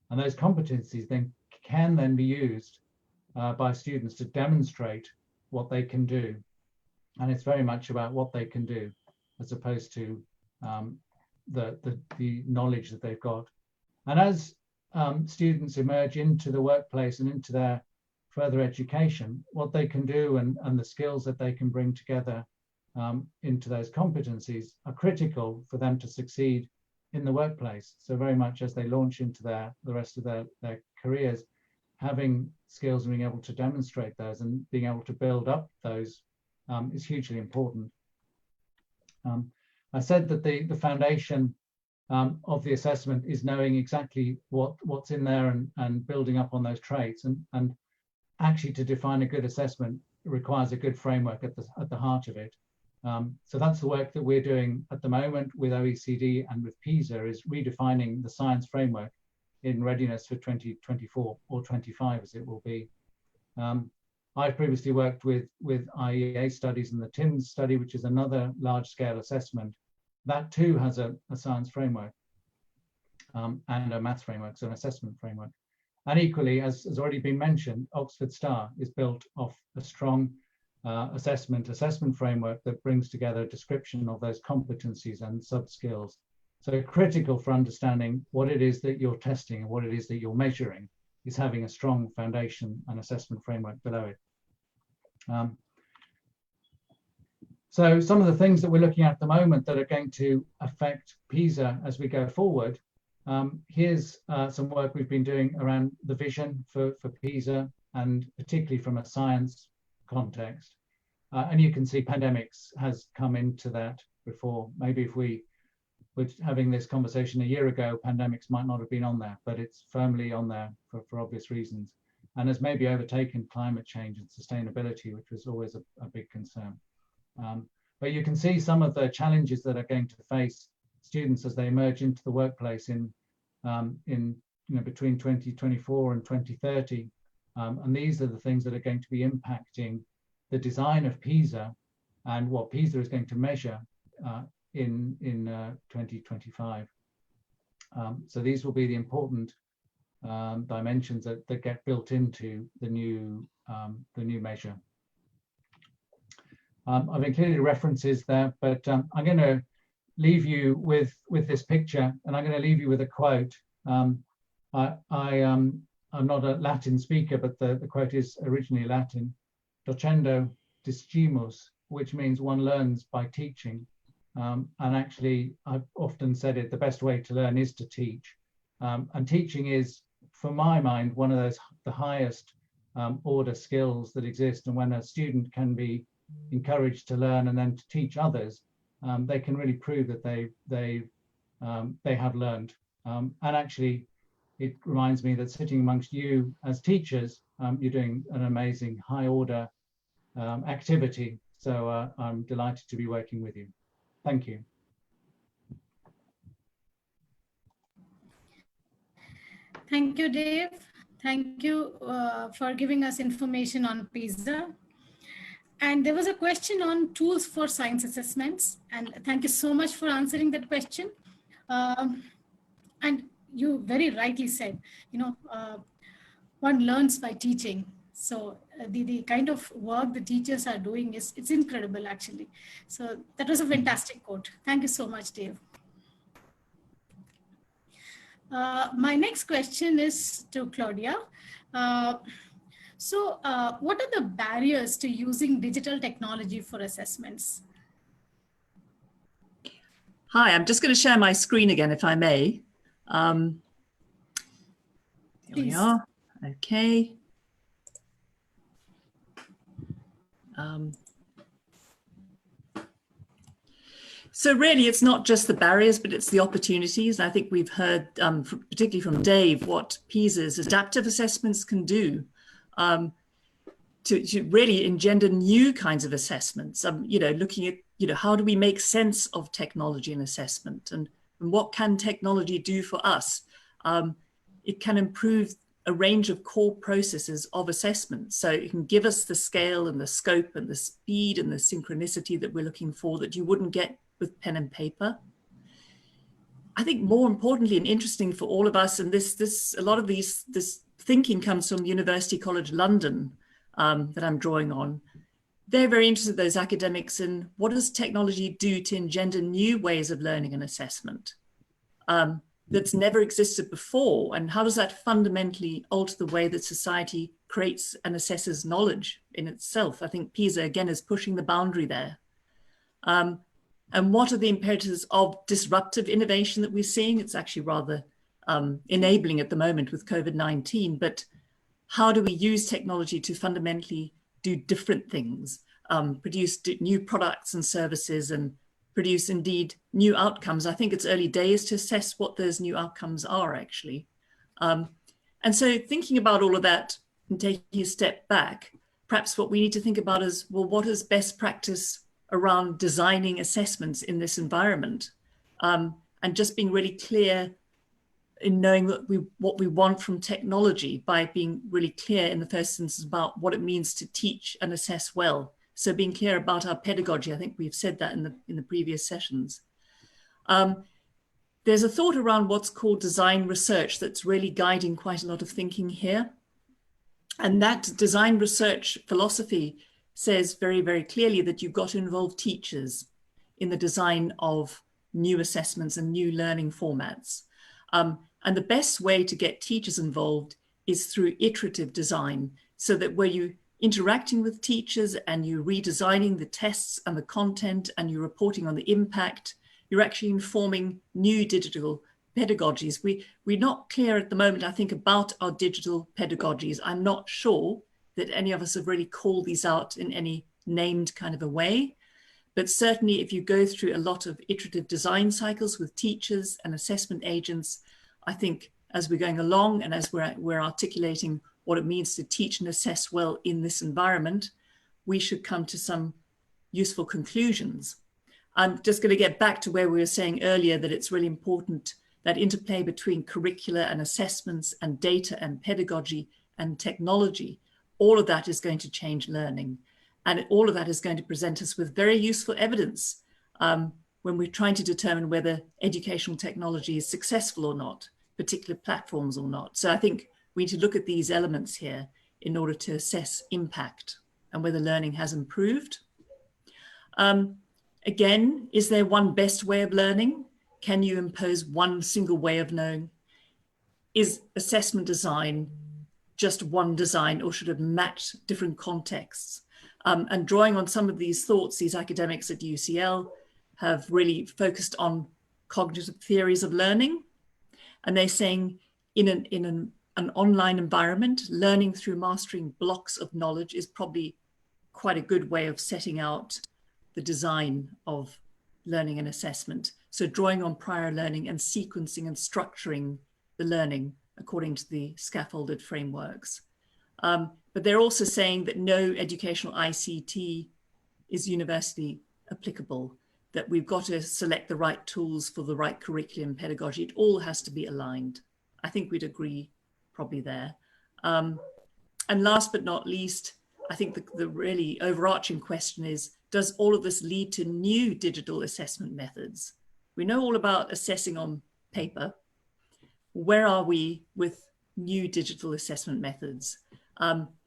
[SPEAKER 6] And those competencies then can be used by students to demonstrate what they can do. And it's very much about what they can do as opposed to the knowledge that they've got. And as students emerge into the workplace and into their further education, what they can do and the skills that they can bring together into those competencies are critical for them to succeed in the workplace. So very much as they launch into the rest of their careers, having skills and being able to demonstrate those and being able to build up those is hugely important. I said that the foundation of the assessment is knowing exactly what's in there and building up on those traits. And actually, to define a good assessment requires a good framework at the heart of it. So that's the work that we're doing at the moment with OECD and with PISA, is redefining the science framework in readiness for 2024 or 25 as it will be. I've previously worked with IEA studies and the TIMS study, which is another large scale assessment. That too has a science framework and a maths framework, so an assessment framework. And equally, as has already been mentioned, Oxford STAR is built off a strong assessment framework that brings together a description of those competencies and sub-skills. So critical for understanding what it is that you're testing and what it is that you're measuring is having a strong foundation and assessment framework below it. So some of the things that we're looking at the moment that are going to affect PISA as we go forward, here's some work we've been doing around the vision for PISA, and particularly from a science context. And you can see pandemics has come into that before. Maybe if we were having this conversation a year ago, pandemics might not have been on there, but it's firmly on there for obvious reasons, and has maybe overtaken climate change and sustainability, which was always a big concern. But you can see some of the challenges that are going to face students as they emerge into the workplace in between 2024 and 2030. And these are the things that are going to be impacting the design of PISA and what PISA is going to measure in 2025. So these will be the important dimensions that get built into the new measure. I've included references there, but I'm going to leave you with this picture, and I'm going to leave you with a quote. I'm not a Latin speaker, but the quote is originally Latin, docendo discimus, which means one learns by teaching. And actually, I've often said it, the best way to learn is to teach. And teaching is, for my mind, one of the highest order skills that exist. And when a student can be encouraged to learn and then to teach others, they can really prove that they have learned. And actually, it reminds me that sitting amongst you as teachers, you're doing an amazing high order activity. So I'm delighted to be working with you. Thank you.
[SPEAKER 1] Thank you, Dave. Thank you for giving us information on PISA. And there was a question on tools for science assessments. And thank you so much for answering that question. And you very rightly said, one learns by teaching. So the kind of work the teachers are doing it's incredible, actually. So that was a fantastic quote. Thank you so much, Dave. My next question is to Claudia. What are the barriers to using digital technology for assessments?
[SPEAKER 5] Hi, I'm just going to share my screen again, if I may. Here we are. Okay. So really, it's not just the barriers, but it's the opportunities. I think we've heard, particularly from Dave, what PISA's adaptive assessments can do to really engender new kinds of assessments. Looking at, how do we make sense of technology and assessment, and what can technology do for us? It can improve a range of core processes of assessment. So it can give us the scale and the scope and the speed and the synchronicity that we're looking for that you wouldn't get with pen and paper. I think more importantly and interesting for all of us, and a lot of this thinking comes from University College London that I'm drawing on. They're very interested, those academics, in what does technology do to engender new ways of learning and assessment that's never existed before, and how does that fundamentally alter the way that society creates and assesses knowledge in itself? I think PISA again is pushing the boundary there. And what are the imperatives of disruptive innovation that we're seeing? It's actually rather enabling at the moment with COVID-19, but how do we use technology to fundamentally do different things, produce new products and services, and produce indeed new outcomes? I think it's early days to assess what those new outcomes are actually. And so thinking about all of that and taking a step back, perhaps what we need to think about is, well, what is best practice around designing assessments in this environment, and just being really clear in knowing what we want from technology by being really clear in the first instance about what it means to teach and assess well. So being clear about our pedagogy, I think we've said that in the previous sessions. There's a thought around what's called design research that's really guiding quite a lot of thinking here. And that design research philosophy says very, very clearly that you've got to involve teachers in the design of new assessments and new learning formats. And the best way to get teachers involved is through iterative design, so that where you're interacting with teachers and you're redesigning the tests and the content and you're reporting on the impact, you're actually informing new digital pedagogies. We're not clear at the moment, I think, about our digital pedagogies. I'm not sure that any of us have really called these out in any named kind of a way. But certainly if you go through a lot of iterative design cycles with teachers and assessment agents, I think as we're going along and as we're articulating what it means to teach and assess well in this environment, we should come to some useful conclusions. I'm just going to get back to where we were saying earlier that it's really important that interplay between curricula and assessments and data and pedagogy and technology. All of that is going to change learning. And all of that is going to present us with very useful evidence when we're trying to determine whether educational technology is successful or not, particular platforms or not. So I think we need to look at these elements here in order to assess impact and whether learning has improved. Again, is there one best way of learning? Can you impose one single way of knowing? Is assessment design just one design, or should it match different contexts? And drawing on some of these thoughts, these academics at UCL have really focused on cognitive theories of learning. And they're saying in an online environment, learning through mastering blocks of knowledge is probably quite a good way of setting out the design of learning and assessment. So drawing on prior learning and sequencing and structuring the learning according to the scaffolded frameworks. But they're also saying that no educational ICT is universally applicable, that we've got to select the right tools for the right curriculum pedagogy. It all has to be aligned. I think we'd agree probably there. And last but not least, I think the really overarching question is, does all of this lead to new digital assessment methods? We know all about assessing on paper, where are we with new digital assessment methods?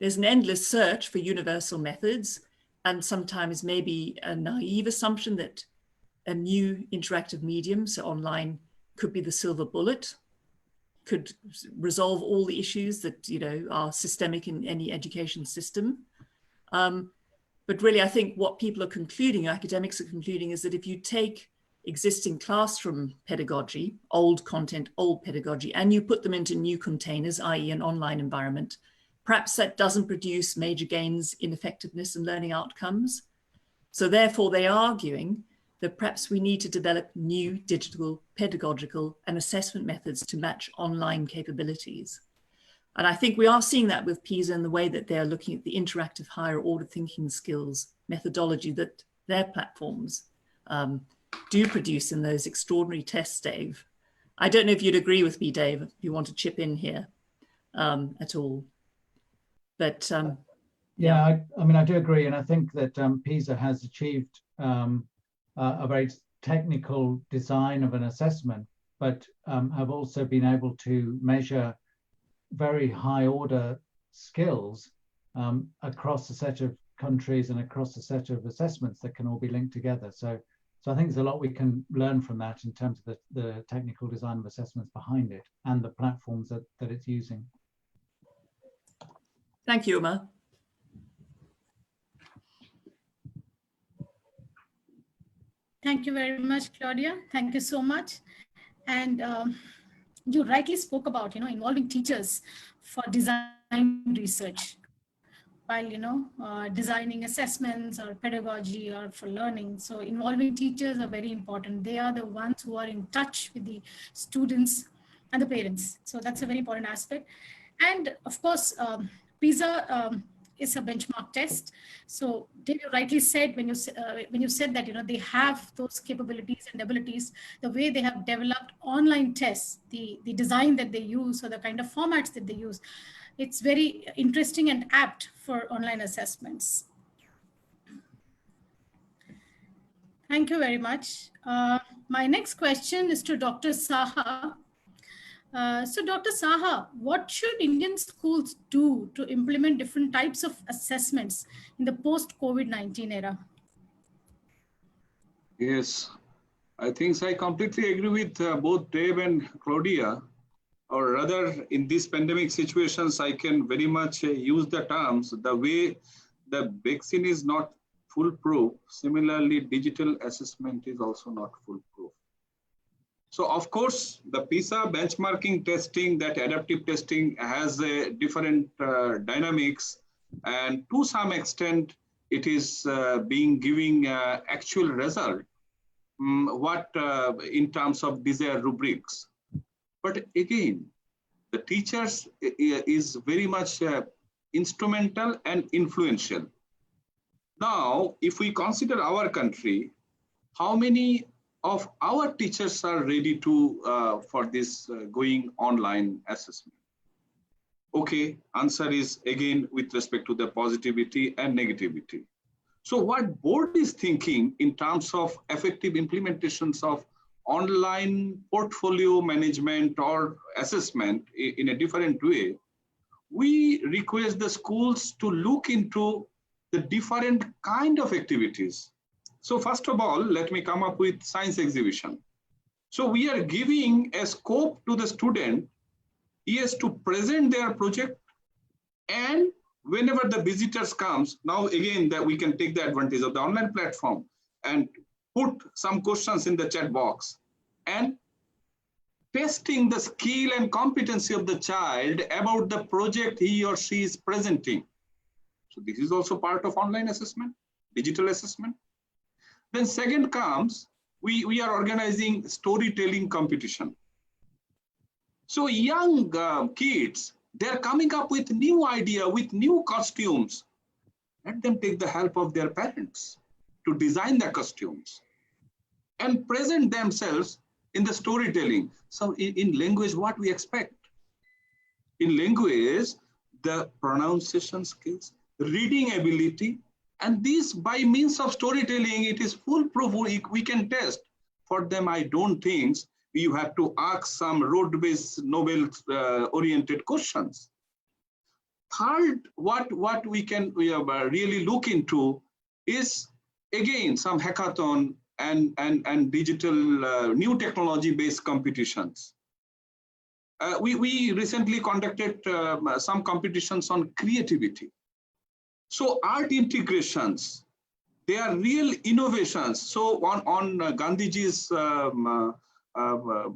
[SPEAKER 5] There's an endless search for universal methods, and sometimes maybe a naive assumption that a new interactive medium, so online, could be the silver bullet, could resolve all the issues that, you know, are systemic in any education system. But really, I think what people are concluding, academics are concluding, is that if you take existing classroom pedagogy, old content, old pedagogy, and you put them into new containers, i.e. an online environment, perhaps that doesn't produce major gains in effectiveness and learning outcomes. So therefore, they are arguing that perhaps we need to develop new digital, pedagogical, and assessment methods to match online capabilities. And I think we are seeing that with PISA in the way that they're looking at the interactive higher order thinking skills methodology that their platforms do produce in those extraordinary tests, Dave. I don't know if you'd agree with me, Dave, if you want to chip in here at all. But
[SPEAKER 6] yeah, I mean, I do agree. And I think that PISA has achieved a very technical design of an assessment, but have also been able to measure very high order skills across a set of countries and across a set of assessments that can all be linked together. So I think there's a lot we can learn from that in terms of the technical design of assessments behind it and the platforms that it's using.
[SPEAKER 5] Thank you, Uma.
[SPEAKER 1] Thank you very much, Claudia. Thank you so much. And you rightly spoke about, you know, involving teachers for design research while, you know, designing assessments or pedagogy or for learning. So involving teachers are very important. They are the ones who are in touch with the students and the parents. So that's a very important aspect. And of course, PISA is a benchmark test. So Dave, you rightly said when you said that, you know, they have those capabilities and abilities, the way they have developed online tests, the design that they use or the kind of formats that they use, it's very interesting and apt for online assessments. Thank you very much. My next question is to Dr. Saha. So Dr. Saha, what should Indian schools do to implement different types of assessments in the post-COVID-19 era?
[SPEAKER 3] Yes, I think I completely agree with both Dave and Claudia, or rather in these pandemic situations, I can very much use the terms, the way the vaccine is not foolproof, similarly, digital assessment is also not foolproof. So of course, the PISA benchmarking testing, that adaptive testing has a different dynamics, and to some extent, it is giving actual result, in terms of desired rubrics. But again, the teachers is very much instrumental and influential. Now, if we consider our country, how many of our teachers are ready to for this going online assessment? Okay, answer is again with respect to the positivity and negativity. So what board is thinking in terms of effective implementations of online portfolio management or assessment in a different way, we request the schools to look into the different kind of activities. So first of all, let me come up with science exhibition. So we are giving a scope to the student, yes, to present their project, and whenever the visitors comes, now again that we can take the advantage of the online platform and put some questions in the chat box and testing the skill and competency of the child about the project he or she is presenting. So this is also part of online assessment, digital assessment. Then second comes, we are organizing storytelling competition. So young kids, they're coming up with new idea, with new costumes. Let them take the help of their parents to design the costumes and present themselves in the storytelling. So in language, what we expect? In language, the pronunciation skills, reading ability, and this by means of storytelling, it is foolproof. We can test. For them, I don't think you have to ask some road-based novel-oriented questions. Third, what we can really look into is, again, some hackathon and digital new technology-based competitions. We recently conducted some competitions on creativity. So art integrations, they are real innovations. So on Gandhiji's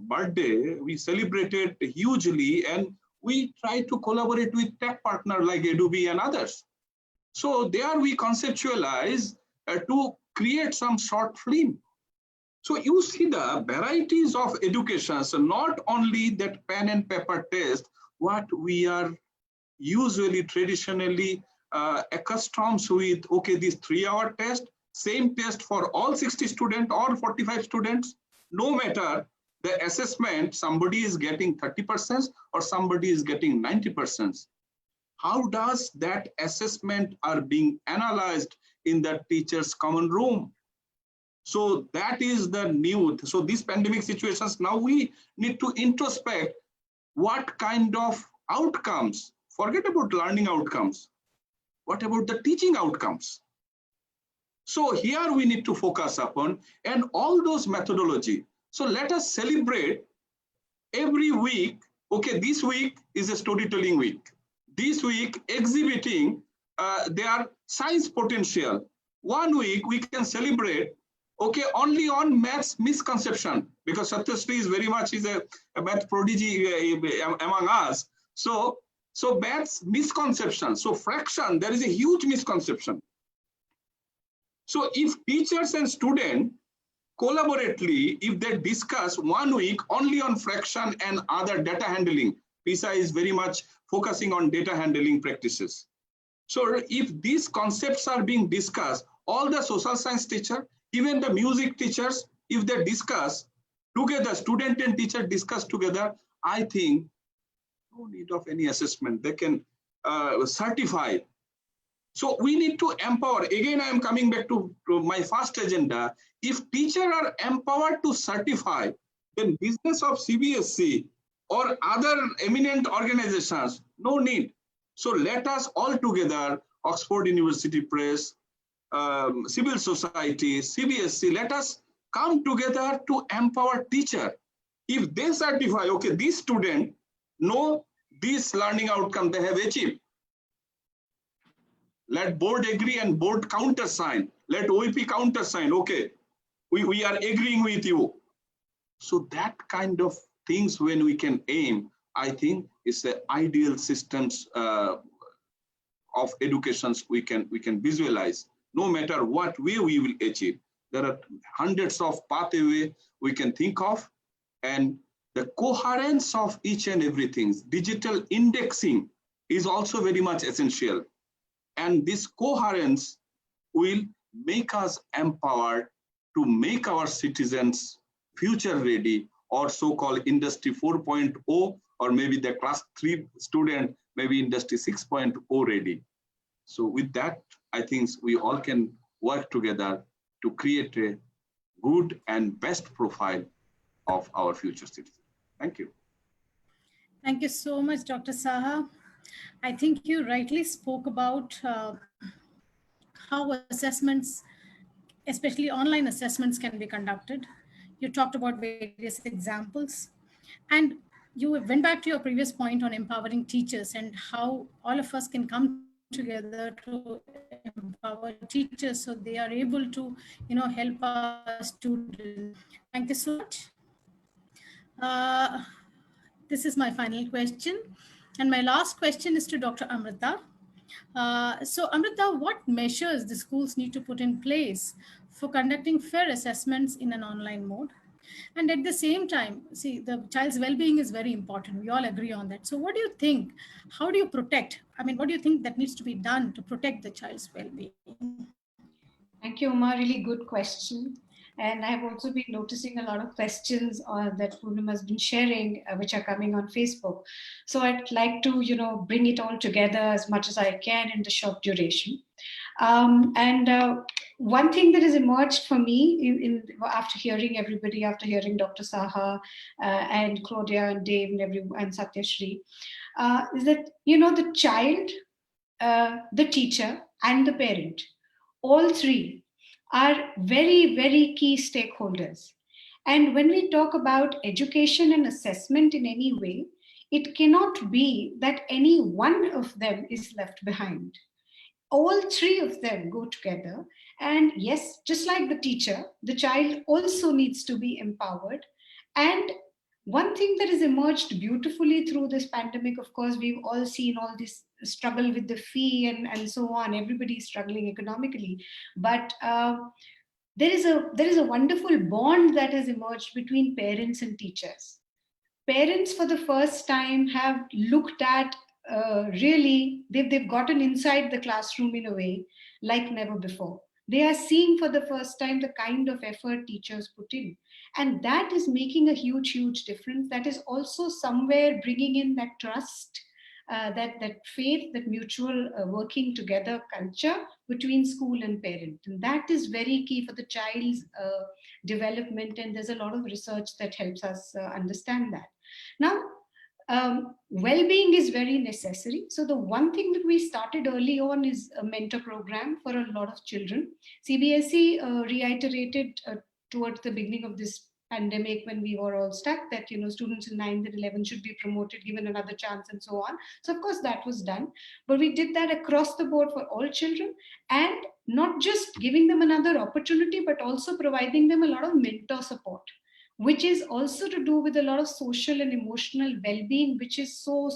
[SPEAKER 3] birthday, we celebrated hugely, and we try to collaborate with tech partners like Adobe and others. So there we conceptualize to create some short film. So you see the varieties of education, so not only that pen and paper test, what we are usually traditionally accustomed with, okay, this 3-hour test, same test for all 60 students or 45 students, no matter the assessment, somebody is getting 30% or somebody is getting 90%. How does that assessment are being analyzed in the teacher's common room? So that is the new. So these pandemic situations, now we need to introspect what kind of outcomes, forget about learning outcomes, what about the teaching outcomes? So here we need to focus upon and all those methodology. So let us celebrate every week. Okay, this week is a storytelling week. This week exhibiting their science potential. 1 week we can celebrate, okay, only on maths misconception, because Satyashree is very much is a math prodigy among us. So maths misconception. So fraction, there is a huge misconception. So if teachers and students collaboratively, if they discuss 1 week only on fraction and other data handling, PISA is very much focusing on data handling practices. So if these concepts are being discussed, all the social science teacher, even the music teachers, if they discuss together, student and teacher discuss together, I think no need of any assessment. They can certify. So we need to empower. Again, I am coming back to my first agenda. If teachers are empowered to certify, then business of CBSE or other eminent organizations, no need. So let us all together, Oxford University Press, civil society, CBSE, let us come together to empower teacher. If they certify, okay, this student know this learning outcome they have achieved. Let board agree and board countersign. Let OEP countersign. Okay, we are agreeing with you. So that kind of things when we can aim, I think is the ideal systems of educations we can visualize. No matter what way we will achieve, there are hundreds of pathways we can think of, and the coherence of each and everything. Digital indexing is also very much essential. And this coherence will make us empowered to make our citizens future ready, or so-called industry 4.0, or maybe the class 3 student, maybe industry 6.0 ready. So with that, I think we all can work together to create a good and best profile of our future citizens. Thank you.
[SPEAKER 1] Thank you so much, Dr. Saha. I think you rightly spoke about how assessments, especially online assessments, can be conducted. You talked about various examples, and you went back to your previous point on empowering teachers and how all of us can come together to empower teachers so they are able to, help our students. Thank you so much. This is my final question. And my last question is to Dr. Amrita. So Amrita, what measures the schools need to put in place for conducting fair assessments in an online mode? And at the same time, see, the child's well-being is very important. We all agree on that. So what do you think? How do you protect? I mean, what do you think that needs to be done to protect the child's well-being?
[SPEAKER 2] Thank you, Uma. Really good question. And I've also been noticing a lot of questions that Poonam has been sharing, which are coming on Facebook. So I'd like to, bring it all together as much as I can in the short duration. one thing that has emerged for me after hearing everybody, after hearing Dr. Saha and Claudia and Dave and Satyashri, is that, the child, the teacher and the parent, all three are very, very key stakeholders. And when we talk about education and assessment in any way, it cannot be that any one of them is left behind. All three of them go together. And yes, just like the teacher, the child also needs to be empowered. And one thing that has emerged beautifully through this pandemic, of course, we've all seen all this struggle with the fee and so on. Everybody's struggling economically. But there is a wonderful bond that has emerged between parents and teachers. Parents for the first time have looked at really, they've gotten inside the classroom in a way like never before. They are seeing for the first time the kind of effort teachers put in. And that is making a huge, huge difference. That is also somewhere bringing in that trust, that faith, that mutual working together culture between school and parent. And that is very key for the child's development. And there's a lot of research that helps us understand that. Now, well-being is very necessary. So the one thing that we started early on is a mentor program for a lot of children. CBSE reiterated towards the beginning of this pandemic, when we were all stuck, that students in 9th and 11th should be promoted, given another chance, and so on. So of course that was done, but we did that across the board for all children, and not just giving them another opportunity, but also providing them a lot of mentor support, which is also to do with a lot of social and emotional well-being, which is so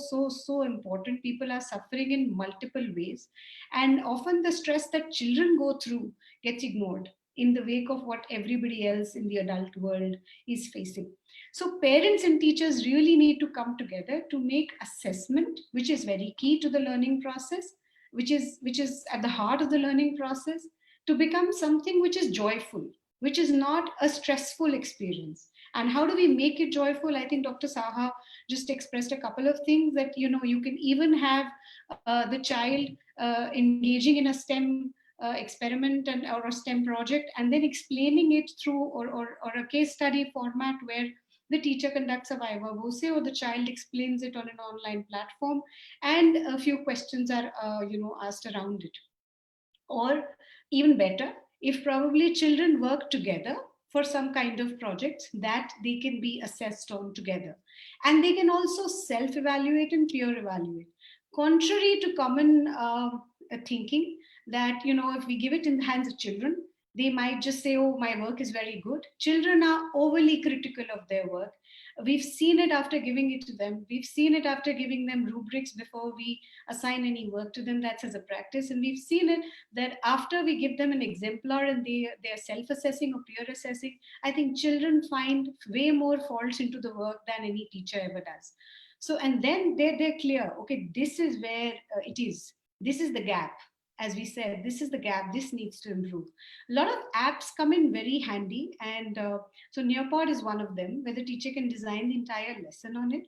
[SPEAKER 2] important. People are suffering in multiple ways, and often the stress that children go through gets ignored in the wake of what everybody else in the adult world is facing. So parents and teachers really need to come together to make assessment, which is very key to the learning process, which is at the heart of the learning process, to become something which is joyful, which is not a stressful experience. And how do we make it joyful? I think Dr. Saha just expressed a couple of things, that you can even have the child engaging in a STEM experiment or a STEM project, and then explaining it through or a case study format, where the teacher conducts a viva voce or the child explains it on an online platform, and a few questions are asked around it. Or even better, if probably children work together for some kind of projects that they can be assessed on together, and they can also self-evaluate and peer evaluate, contrary to common thinking that if we give it in the hands of children, they might just say, oh, my work is very good. Children are overly critical of their work. We've seen it after giving it to them. We've seen it after giving them rubrics before we assign any work to them. That's as a practice. And we've seen it that after we give them an exemplar and they're self-assessing or peer assessing, I think children find way more faults into the work than any teacher ever does. So, and then they're clear, okay, this is where it is. This is the gap. As we said, this is the gap, this needs to improve. A lot of apps come in very handy, and so Nearpod is one of them, where the teacher can design the entire lesson on it.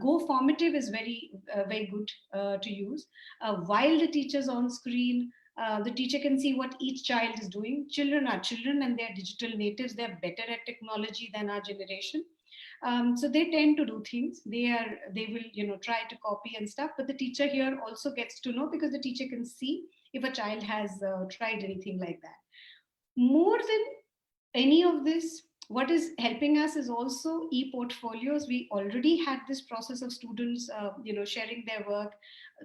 [SPEAKER 2] Go Formative is very good to use. While the teacher's on screen, the teacher can see what each child is doing. Children are children, and they're digital natives. They're better at technology than our generation. So they tend to do things. They will try to copy and stuff, but the teacher here also gets to know, because the teacher can see if a child has tried anything like that. More than any of this, what is helping us is also e-portfolios. We already had this process of students sharing their work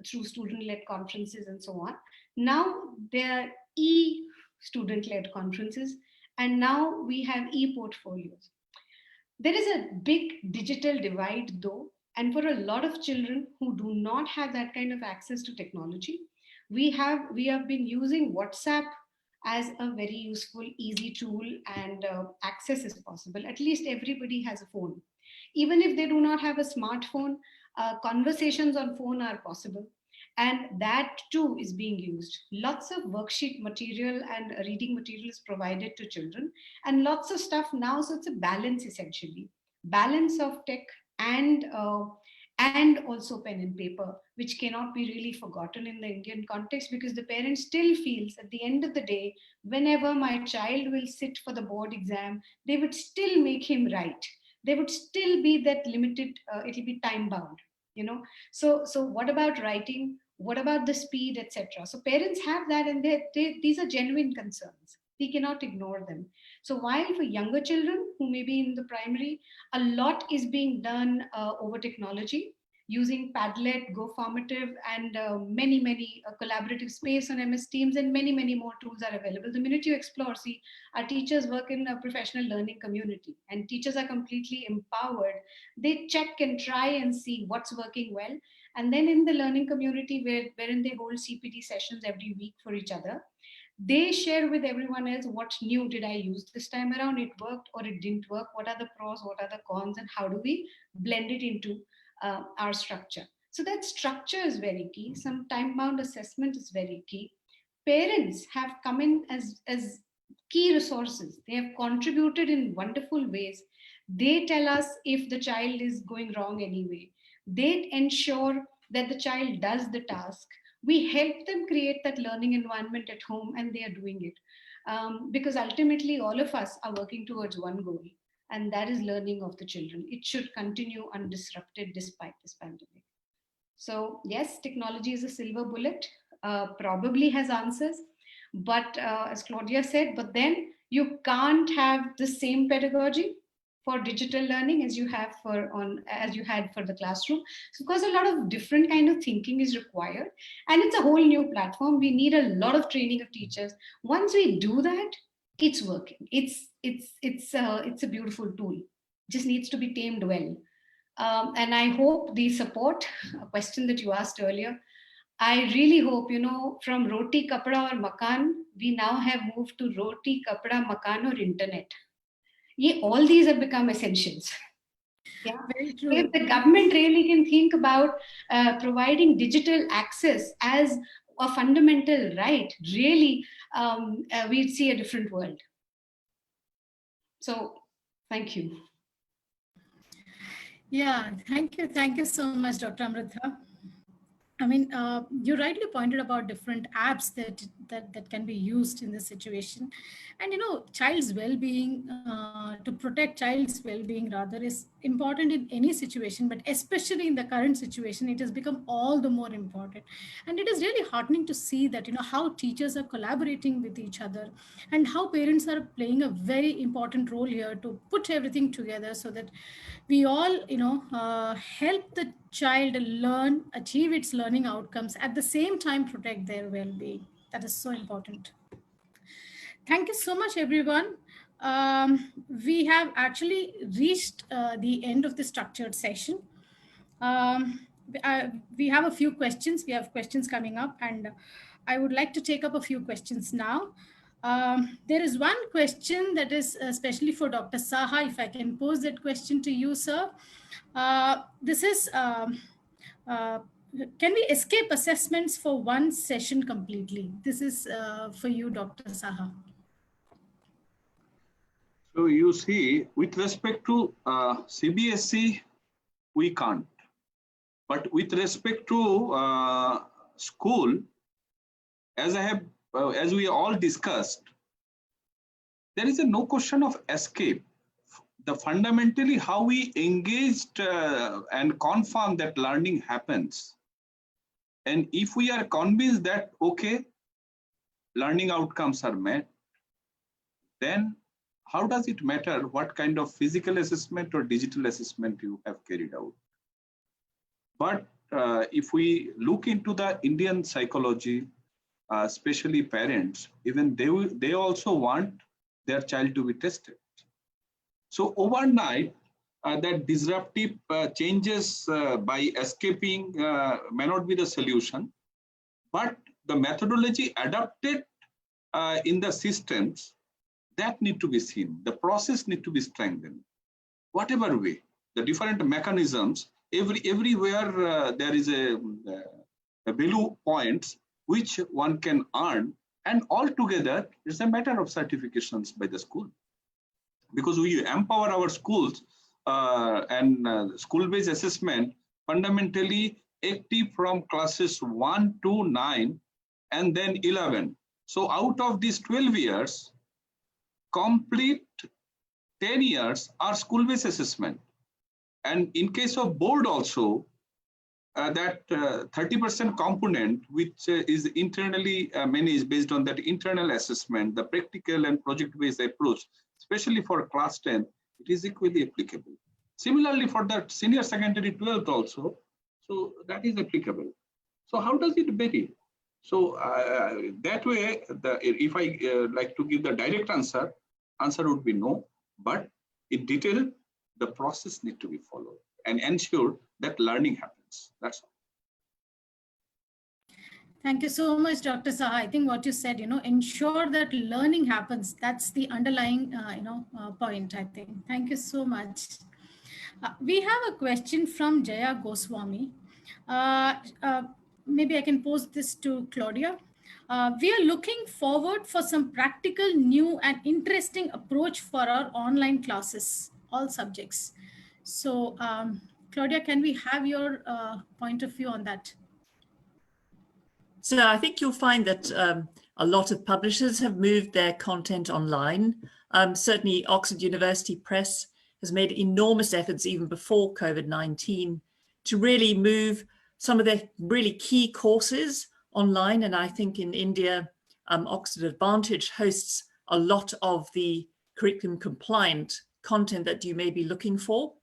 [SPEAKER 2] through student-led conferences and so on. Now there are e-student-led conferences, and now we have e-portfolios. There is a big digital divide though, and for a lot of children who do not have that kind of access to technology, we have been using WhatsApp as a very useful, easy tool, and access is possible. At least everybody has a phone. Even if they do not have a smartphone, conversations on phone are possible. And that too is being used. Lots of worksheet material and reading material is provided to children, and lots of stuff now. So it's a balance, essentially. Balance of tech and and also pen and paper, which cannot be really forgotten in the Indian context, because the parent still feels at the end of the day, whenever my child will sit for the board exam, they would still make him write. There would still be that limited, it'll be time bound, you know. So what about writing? What about the speed, etc.? So parents have that, and these are genuine concerns. We cannot ignore them. So while for younger children who may be in the primary, a lot is being done over technology, using Padlet, GoFormative, and many collaborative space on MS Teams, and many more tools are available. The minute you explore, see, our teachers work in a professional learning community, and teachers are completely empowered. They check and try and see what's working well. And then in the learning community, wherein they hold CPD sessions every week for each other, they share with everyone else what new did I use this time around, it worked or it didn't work, what are the pros, what are the cons, and how do we blend it into our structure. So that structure is very key. Some time bound assessment is very key. Parents have come in as key resources. They have contributed in wonderful ways. They tell us if the child is going wrong anyway. They ensure that the child does the task. We help them create that learning environment at home, and they are doing it. Because ultimately all of us are working towards one goal, and that is learning of the children. It should continue undisrupted despite this pandemic. So yes, technology is a silver bullet, probably has answers, but as Claudia said, but then you can't have the same pedagogy for digital learning as you had for the classroom. So of course, a lot of different kind of thinking is required, and it's a whole new platform. We need a lot of training of teachers. Once we do that, it's working. It's a beautiful tool. Just needs to be tamed well. And I hope the support, a question that you asked earlier, I really hope, from roti, kapda or makan, we now have moved to roti, kapda, makan or internet. All these have become essentials. Yeah.
[SPEAKER 1] Very true.
[SPEAKER 2] If the government really can think about providing digital access as a fundamental right, really, we'd see a different world. So, thank you.
[SPEAKER 1] Yeah, thank you. Thank you so much, Dr. Amrita. I mean, you rightly pointed about different apps that can be used in this situation. And, child's well-being, to protect child's well-being rather, is important in any situation, but especially in the current situation, it has become all the more important. And it is really heartening to see that, how teachers are collaborating with each other, and how parents are playing a very important role here to put everything together so that we all, help the child learn, achieve its learning outcomes, at the same time protect their well-being. That is so important. Thank you so much, everyone. We have actually reached the end of the structured session. We have a few questions. We have questions coming up, and I would like to take up a few questions now. There is one question that is especially for Dr. Saha. If I can pose that question to you, sir. This is, can we escape assessments for one session completely? This is for you, Dr. Saha.
[SPEAKER 3] So you see, with respect to CBSE, we can't. But with respect to school, as we all discussed, there is no question of escape. The fundamentally how we engaged and confirm that learning happens. And if we are convinced that, okay, learning outcomes are met, then how does it matter what kind of physical assessment or digital assessment you have carried out? But if we look into the Indian psychology, especially parents, even they also want their child to be tested. So overnight, that disruptive changes by escaping may not be the solution, but the methodology adapted in the systems, that need to be seen. The process need to be strengthened. Whatever way, the different mechanisms, everywhere there is a value points which one can earn, and altogether it's a matter of certifications by the school. Because we empower our schools and school-based assessment fundamentally active from classes 1 to 9 and then 11. So out of these 12 years, complete 10 years are school-based assessment. And in case of board also, that 30% component, which is internally managed based on that internal assessment, the practical and project-based approach, especially for class 10, it is equally applicable. Similarly, for the senior secondary 12th also, so that is applicable. So how does it vary? So that way, if I like to give the direct answer would be no, but in detail, the process need to be followed and ensure that learning happens. That's all.
[SPEAKER 1] Thank you so much, Dr. Saha. I think what you said, ensure that learning happens. That's the underlying, point, I think. Thank you so much. We have a question from Jaya Goswami. Maybe I can pose this to Claudia. We are looking forward for some practical, new and interesting approach for our online classes, all subjects. So, Claudia, can we have your point of view on that?
[SPEAKER 5] So I think you'll find that a lot of publishers have moved their content online. Certainly Oxford University Press has made enormous efforts even before COVID-19 to really move some of their really key courses online. And I think in India, Oxford Advantage hosts a lot of the curriculum compliant content that you may be looking for.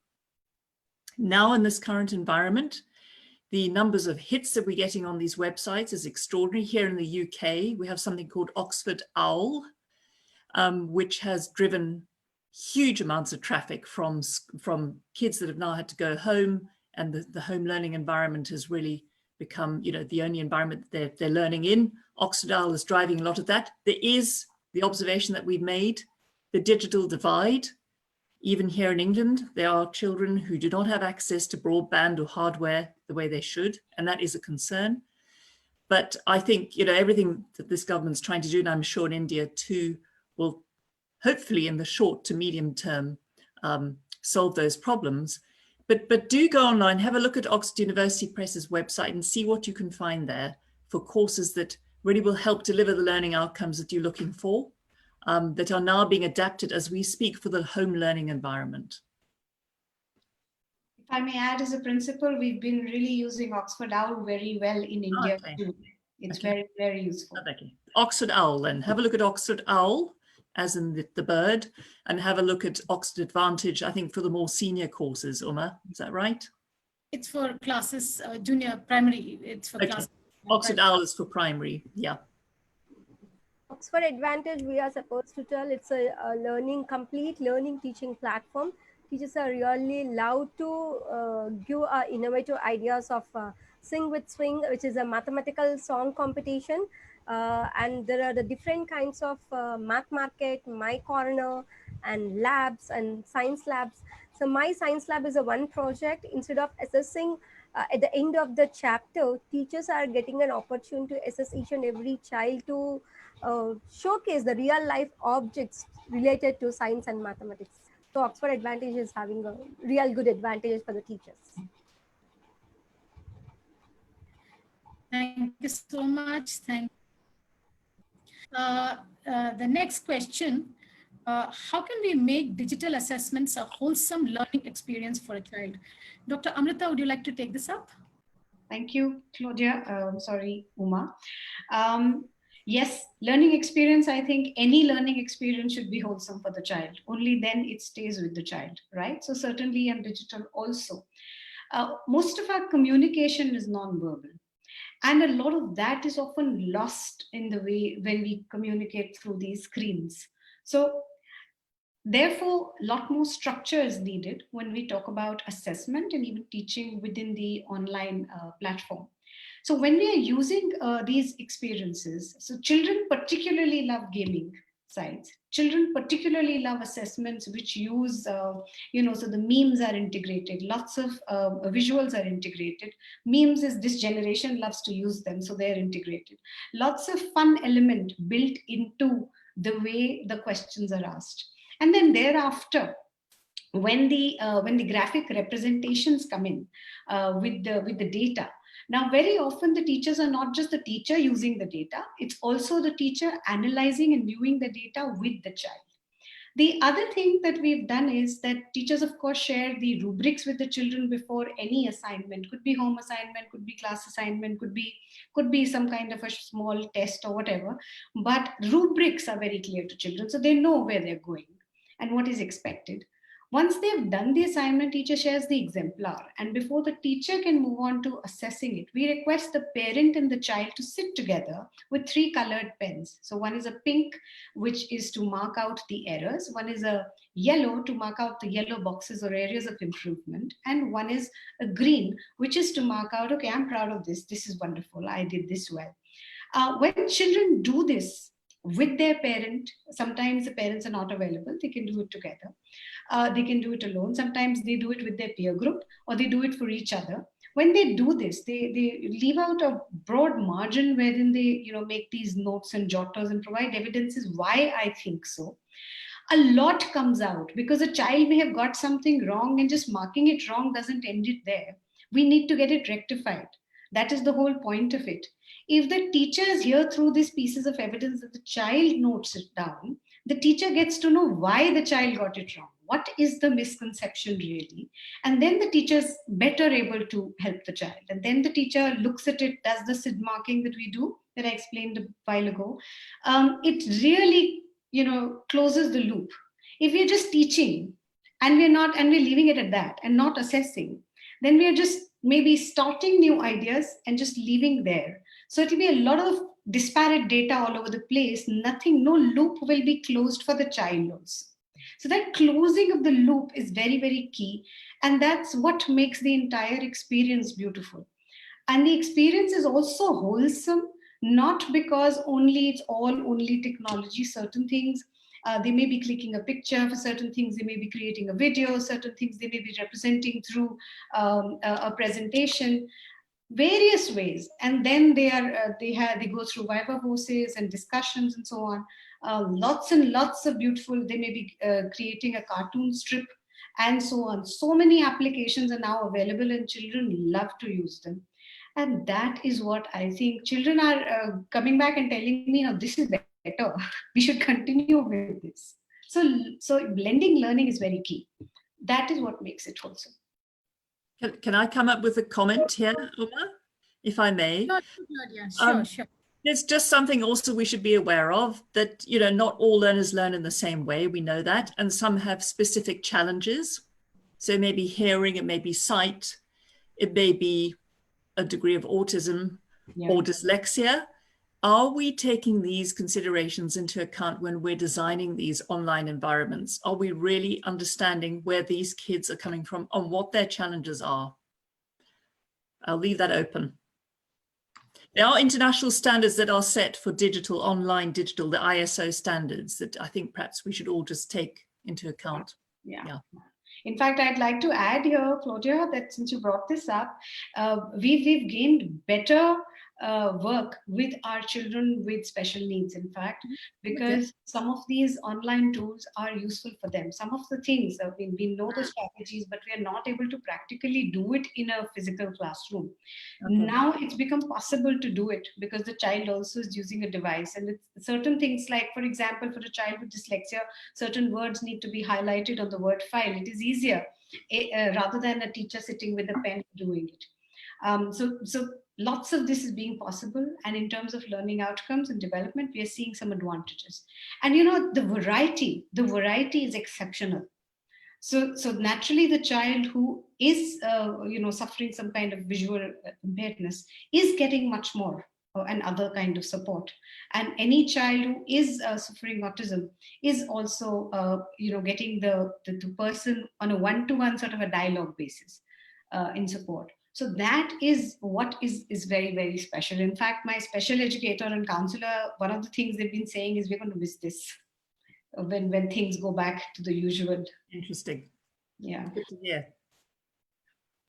[SPEAKER 5] Now in this current environment, the numbers of hits that we're getting on these websites is extraordinary. Here in the UK, we have something called Oxford OWL, which has driven huge amounts of traffic from kids that have now had to go home, and the home learning environment has really become, the only environment that they're learning in. Oxford OWL is driving a lot of that. There is the observation that we've made, the digital divide. Even here in England, there are children who do not have access to broadband or hardware the way they should, and that is a concern. But I think, everything that this government's trying to do, and I'm sure in India too, will hopefully in the short to medium term solve those problems. But do go online, have a look at Oxford University Press's website and see what you can find there for courses that really will help deliver the learning outcomes that you're looking for. That are now being adapted as we speak for the home learning environment.
[SPEAKER 2] If I may add, as a principal, we've been really using Oxford OWL very well in India too. It's very, very useful.
[SPEAKER 5] Okay. Oxford OWL then. Have a look at Oxford OWL, as in the bird, and have a look at Oxford Advantage, I think for the more senior courses, Uma, is that right?
[SPEAKER 1] It's for classes, junior primary, it's for classes.
[SPEAKER 5] Oxford OWL is for primary, yeah.
[SPEAKER 4] Oxford Advantage, we are supposed to tell, it's a complete learning teaching platform. Teachers are really allowed to give innovative ideas of Sing with Swing, which is a mathematical song competition. And there are the different kinds of math market, my corner, and labs and science labs. So my science lab is a one project. Instead of assessing at the end of the chapter, teachers are getting an opportunity to assess each and every child to showcase the real life objects related to science and mathematics. So Oxford Advantage is having a real good advantage for the teachers.
[SPEAKER 1] Thank you so much. The next question, how can we make digital assessments a wholesome learning experience for a child? Dr. Amrita, would you like to take this up?
[SPEAKER 2] Thank you, Claudia. Sorry, Uma. Yes, learning experience, I think any learning experience should be wholesome for the child. Only then it stays with the child, right? So certainly and digital also. Most of our communication is non-verbal. And a lot of that is often lost in the way when we communicate through these screens. So therefore, a lot more structure is needed when we talk about assessment and even teaching within the online platform. So when we are using these experiences, so children particularly love gaming sites. Children particularly love assessments which use, so the memes are integrated. Lots of visuals are integrated. Memes is this generation loves to use them, so they're integrated. Lots of fun element built into the way the questions are asked. And then thereafter, when the graphic representations come in with the data. Now, very often the teachers are not just the teacher using the data, it's also the teacher analyzing and viewing the data with the child. The other thing that we've done is that teachers, of course, share the rubrics with the children before any assignment. Could be home assignment, could be class assignment, could be some kind of a small test or whatever. But rubrics are very clear to children, so they know where they're going and what is expected. Once they've done the assignment, teacher shares the exemplar. And before the teacher can move on to assessing it, we request the parent and the child to sit together with 3 colored pens. So one is a pink, which is to mark out the errors. One is a yellow to mark out the yellow boxes or areas of improvement. And one is a green, which is to mark out, okay, I'm proud of this. This is wonderful. I did this well. When children do this with their parent, sometimes the parents are not available, they can do it together. They can do it alone. Sometimes they do it with their peer group, or they do it for each other. When they do this, they leave out a broad margin wherein they make these notes and jotters and provide evidences why I think so. A lot comes out because a child may have got something wrong, and just marking it wrong doesn't end it there. We need to get it rectified. That is the whole point of it. If the teacher is here through these pieces of evidence that the child notes it down, the teacher gets to know why the child got it wrong. What is the misconception really? And then the teacher's better able to help the child. And then the teacher looks at it, does the SID marking that we do, that I explained a while ago. It really, closes the loop. If we're just teaching and we're leaving it at that and not assessing, then we're just maybe starting new ideas and just leaving there. So it'll be a lot of disparate data all over the place. No loop will be closed for the child also. So that closing of the loop is very, very key. And that's what makes the entire experience beautiful. And the experience is also wholesome, not because it's only technology. Certain things, they may be clicking a picture. For certain things, they may be creating a video. Certain things, they may be representing through a presentation. Various ways, and then they go through viva voces and discussions and so on. Lots and lots of beautiful. They may be creating a cartoon strip and so on. So many applications are now available, and children love to use them. And that is what I think children are coming back and telling me, "No, this is better. We should continue with this." So blending learning is very key. That is what makes it wholesome.
[SPEAKER 5] Can I come up with a comment here, Uma, if I may?
[SPEAKER 1] Sure.
[SPEAKER 5] There's just something also we should be aware of, that, not all learners learn in the same way. We know that. And some have specific challenges. So it may be hearing, it may be sight, it may be a degree of autism or dyslexia. Are we taking these considerations into account when we're designing these online environments? Are we really understanding where these kids are coming from and what their challenges are? I'll leave that open. There are international standards that are set for online digital, the ISO standards, that I think perhaps we should all just take into account.
[SPEAKER 2] Yeah. In fact, I'd like to add here, Claudia, that since you brought this up, we've gained better work with our children with special needs, in fact, because some of these online tools are useful for them. Some of the things, we know the strategies, but we are not able to practically do it in a physical classroom. Now it's become possible to do it because the child also is using a device. And it's certain things like, for example, for a child with dyslexia, certain words need to be highlighted on the word file. It is easier rather than a teacher sitting with a pen doing it. So lots of this is being possible, and in terms of learning outcomes and development, we are seeing some advantages. And the variety is exceptional. So naturally, the child who is suffering some kind of visual impairedness is getting much more and other kind of support. And any child who is suffering autism is also getting the person on a one-to-one sort of a dialogue basis in support. So that is what is very, very special. In fact, my special educator and counselor, one of the things they've been saying is, we're going to miss this when things go back to the usual.
[SPEAKER 5] Interesting.
[SPEAKER 2] Yeah.
[SPEAKER 5] Good to hear.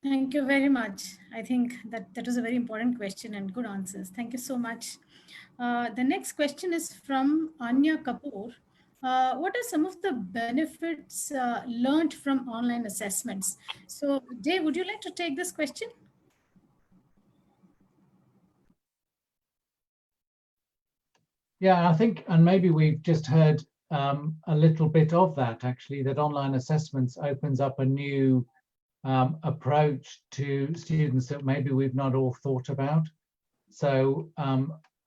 [SPEAKER 1] Thank you very much. I think that was a very important question and good answers. Thank you so much. The next question is from Anya Kapoor. what are some of the benefits learned from online assessments? So, Dave, would you like to take this question?
[SPEAKER 6] Yeah, I think, and maybe we've just heard a little bit of that actually, that online assessments opens up a new approach to students that maybe we've not all thought about. So,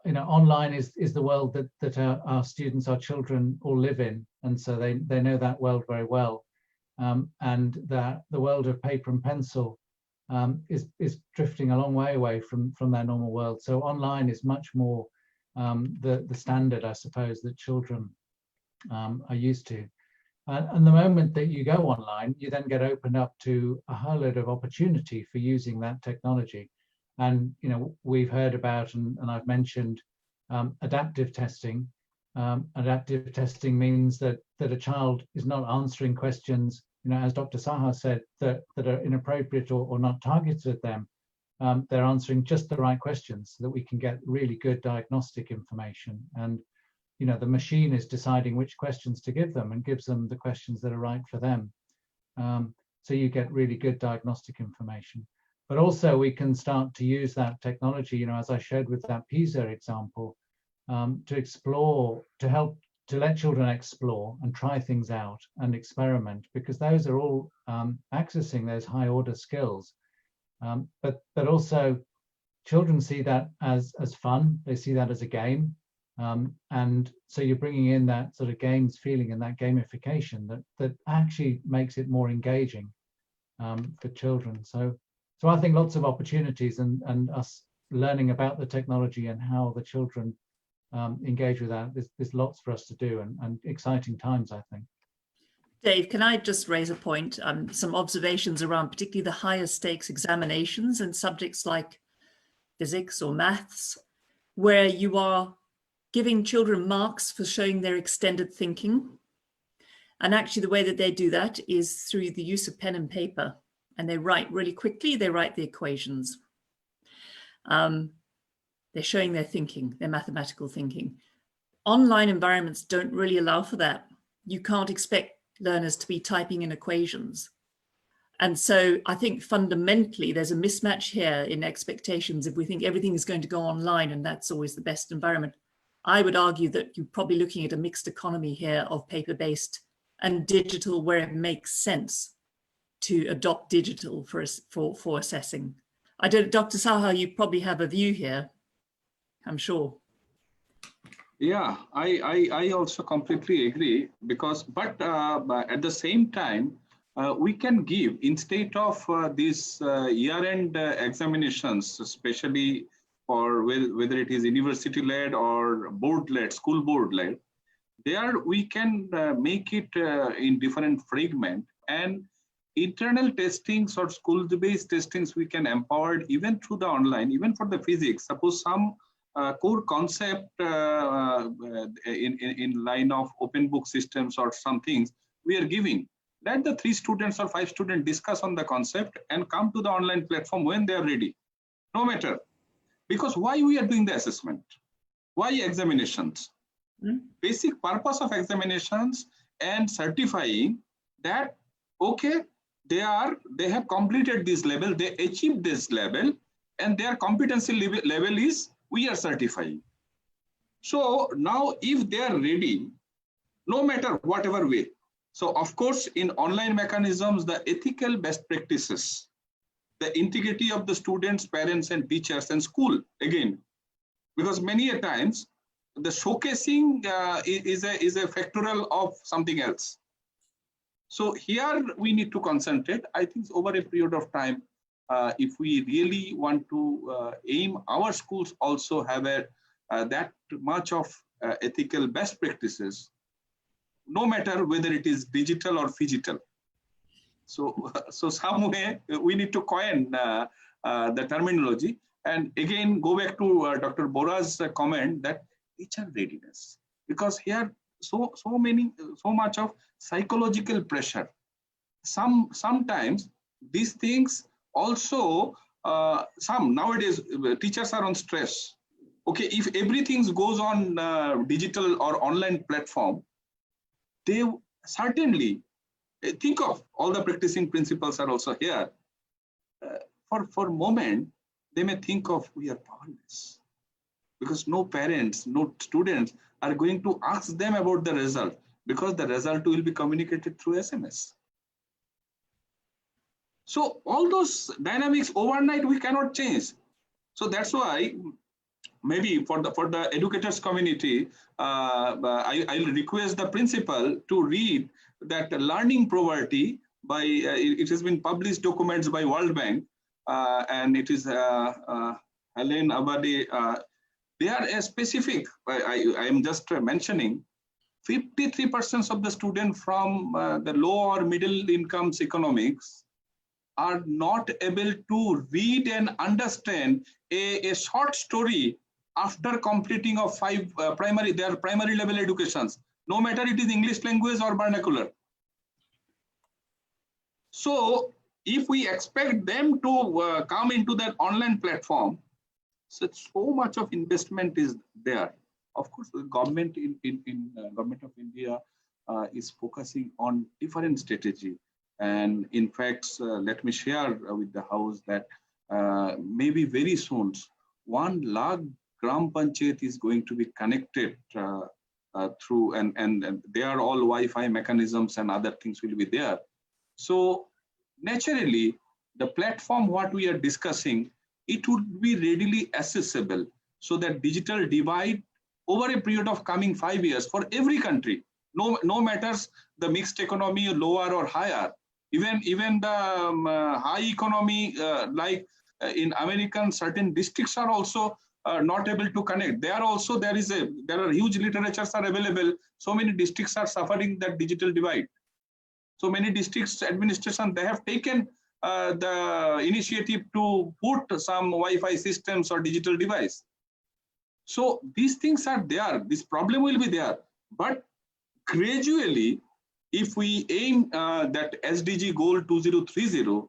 [SPEAKER 6] online is the world that our students, our children all live in. And so they know that world very well. And the world of paper and pencil is drifting a long way away from their normal world. So online is much more the standard, I suppose, that children are used to. And the moment that you go online, you then get opened up to a whole load of opportunity for using that technology. And we've heard about, and I've mentioned, adaptive testing. Adaptive testing means that a child is not answering questions, as Dr. Saha said, that are inappropriate or not targeted at them. They're answering just the right questions so that we can get really good diagnostic information. And the machine is deciding which questions to give them and gives them the questions that are right for them. So you get really good diagnostic information. But also we can start to use that technology, as I showed with that PISA example, to explore, to let children explore and try things out and experiment, because those are all accessing those high order skills. But also children see that as fun, they see that as a game. And so you're bringing in that sort of games feeling and that gamification that actually makes it more engaging for children. So I think lots of opportunities, and us learning about the technology and how the children engage with that. There's lots for us to do, and exciting times, I think.
[SPEAKER 5] Dave, can I just raise a point? Some observations around particularly the higher stakes examinations and subjects like physics or maths, where you are giving children marks for showing their extended thinking. And actually the way that they do that is through the use of pen and paper. And they write really quickly, they write the equations. They're showing their thinking, their mathematical thinking. Online environments don't really allow for that. You can't expect learners to be typing in equations. And so I think fundamentally there's a mismatch here in expectations if we think everything is going to go online and that's always the best environment. I would argue that you're probably looking at a mixed economy here of paper-based and digital where it makes sense to adopt digital for assessing. I don't, Dr. Saha, you probably have a view here, I'm sure.
[SPEAKER 3] Yeah, I also completely agree, because, but at the same time, we can give, instead of these year-end examinations, especially for whether it is university-led or board-led, school board-led, there we can make it in different fragments, and internal testings or school-based testings we can empower even through the online, even for the physics. Suppose some core concept in line of open book systems or some things we are giving. Let the 3 students or 5 students discuss on the concept and come to the online platform when they are ready, no matter. Because why we are doing the assessment? Why examinations? Basic purpose of examinations and certifying that, okay, they have completed this level, they achieved this level, and their competency level is, we are certifying. So now if they are ready, no matter whatever way. So of course, in online mechanisms, the ethical best practices, the integrity of the students, parents, and teachers, and school, again, because many a times the showcasing is a factorial of something else. So here we need to concentrate. I think over a period of time, if we really want to aim our schools also have that much of ethical best practices, no matter whether it is digital or phygital. So some way we need to coin the terminology, and again go back to Dr. Bora's comment that teacher readiness, because here so much of psychological pressure. Sometimes these things also some nowadays teachers are on stress. Okay, if everything goes on digital or online platform, they certainly think of all the practicing principles are also here. For a moment, they may think of we are powerless because no parents, no students are going to ask them about the result because the result will be communicated through SMS. So all those dynamics overnight we cannot change. So that's why maybe for the educators community, I'll request the principal to read that learning poverty by it has been published documents by World Bank, and it is Helen Abadi. They are a specific. I am just mentioning 53% of the students from the low or middle incomes economics are not able to read and understand a short story after completing of their primary level educations, no matter it is English language or vernacular. So if we expect them to come into that online platform, so much of investment is there. Of course, the government Government of India is focusing on different strategy. And in fact, let me share with the House that maybe very soon, 1 lakh Gram Panchayat is going to be connected through, and they are all Wi-Fi mechanisms and other things will be there. So naturally, the platform what we are discussing, it would be readily accessible so that digital divide over a period of coming 5 years for every country, no matters the mixed economy lower or higher, even the high economy like in American, certain districts are also not able to connect. There are huge literatures are available. So many districts are suffering that digital divide. So many districts administration, they have taken the initiative to put some Wi-Fi systems or digital device. So these things are there. This problem will be there, but gradually, if we aim that SDG goal 2030,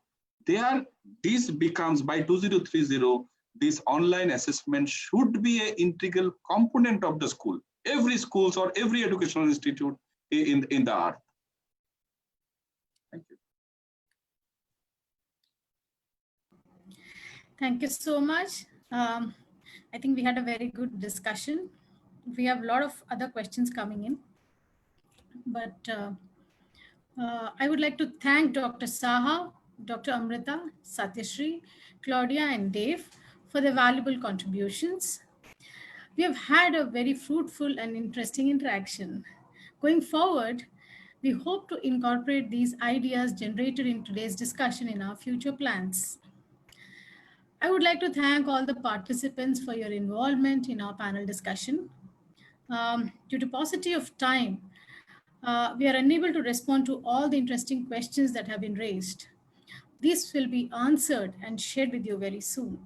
[SPEAKER 3] this becomes by 2030, this online assessment should be an integral component of the school, every schools or every educational institute in the earth. Thank you.
[SPEAKER 1] Thank you so much. I think we had a very good discussion. We have a lot of other questions coming in, but I would like to thank Dr. Saha, Dr. Amrita, Satyashri, Claudia, and Dave for their valuable contributions. We have had a very fruitful and interesting interaction. Going forward, we hope to incorporate these ideas generated in today's discussion in our future plans. I would like to thank all the participants for your involvement in our panel discussion. Due to paucity of time, we are unable to respond to all the interesting questions that have been raised. These will be answered and shared with you very soon.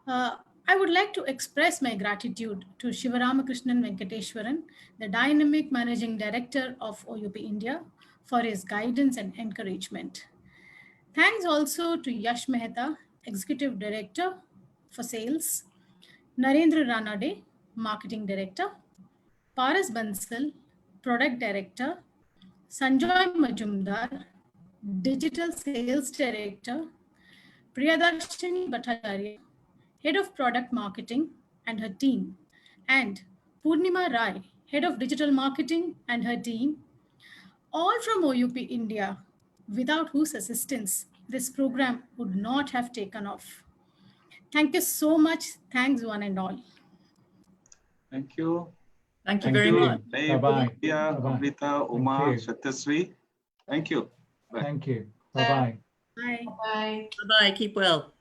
[SPEAKER 1] I would like to express my gratitude to Sivaramakrishnan Venkateshwaran, the Dynamic Managing Director of OUP India, for his guidance and encouragement. Thanks also to Yash Mehta, Executive Director for Sales, Narendra Ranade, Marketing Director, Paras Bansal, Product Director, Sanjoy Majumdar, Digital Sales Director, Priyadarshini Bhattacharya, Head of Product Marketing and her team, and Purnima Rai, Head of Digital Marketing and her team, all from OUP India, without whose assistance this program would not have taken off. Thank you so much. Thanks one and all.
[SPEAKER 3] Thank you.
[SPEAKER 5] Thank you very much.
[SPEAKER 6] Bye-bye.
[SPEAKER 3] Amrita, Uma, Satyasri. Thank you. Bye.
[SPEAKER 6] Thank you. Bye-bye.
[SPEAKER 1] Bye.
[SPEAKER 2] Bye.
[SPEAKER 5] Bye-bye. Keep well.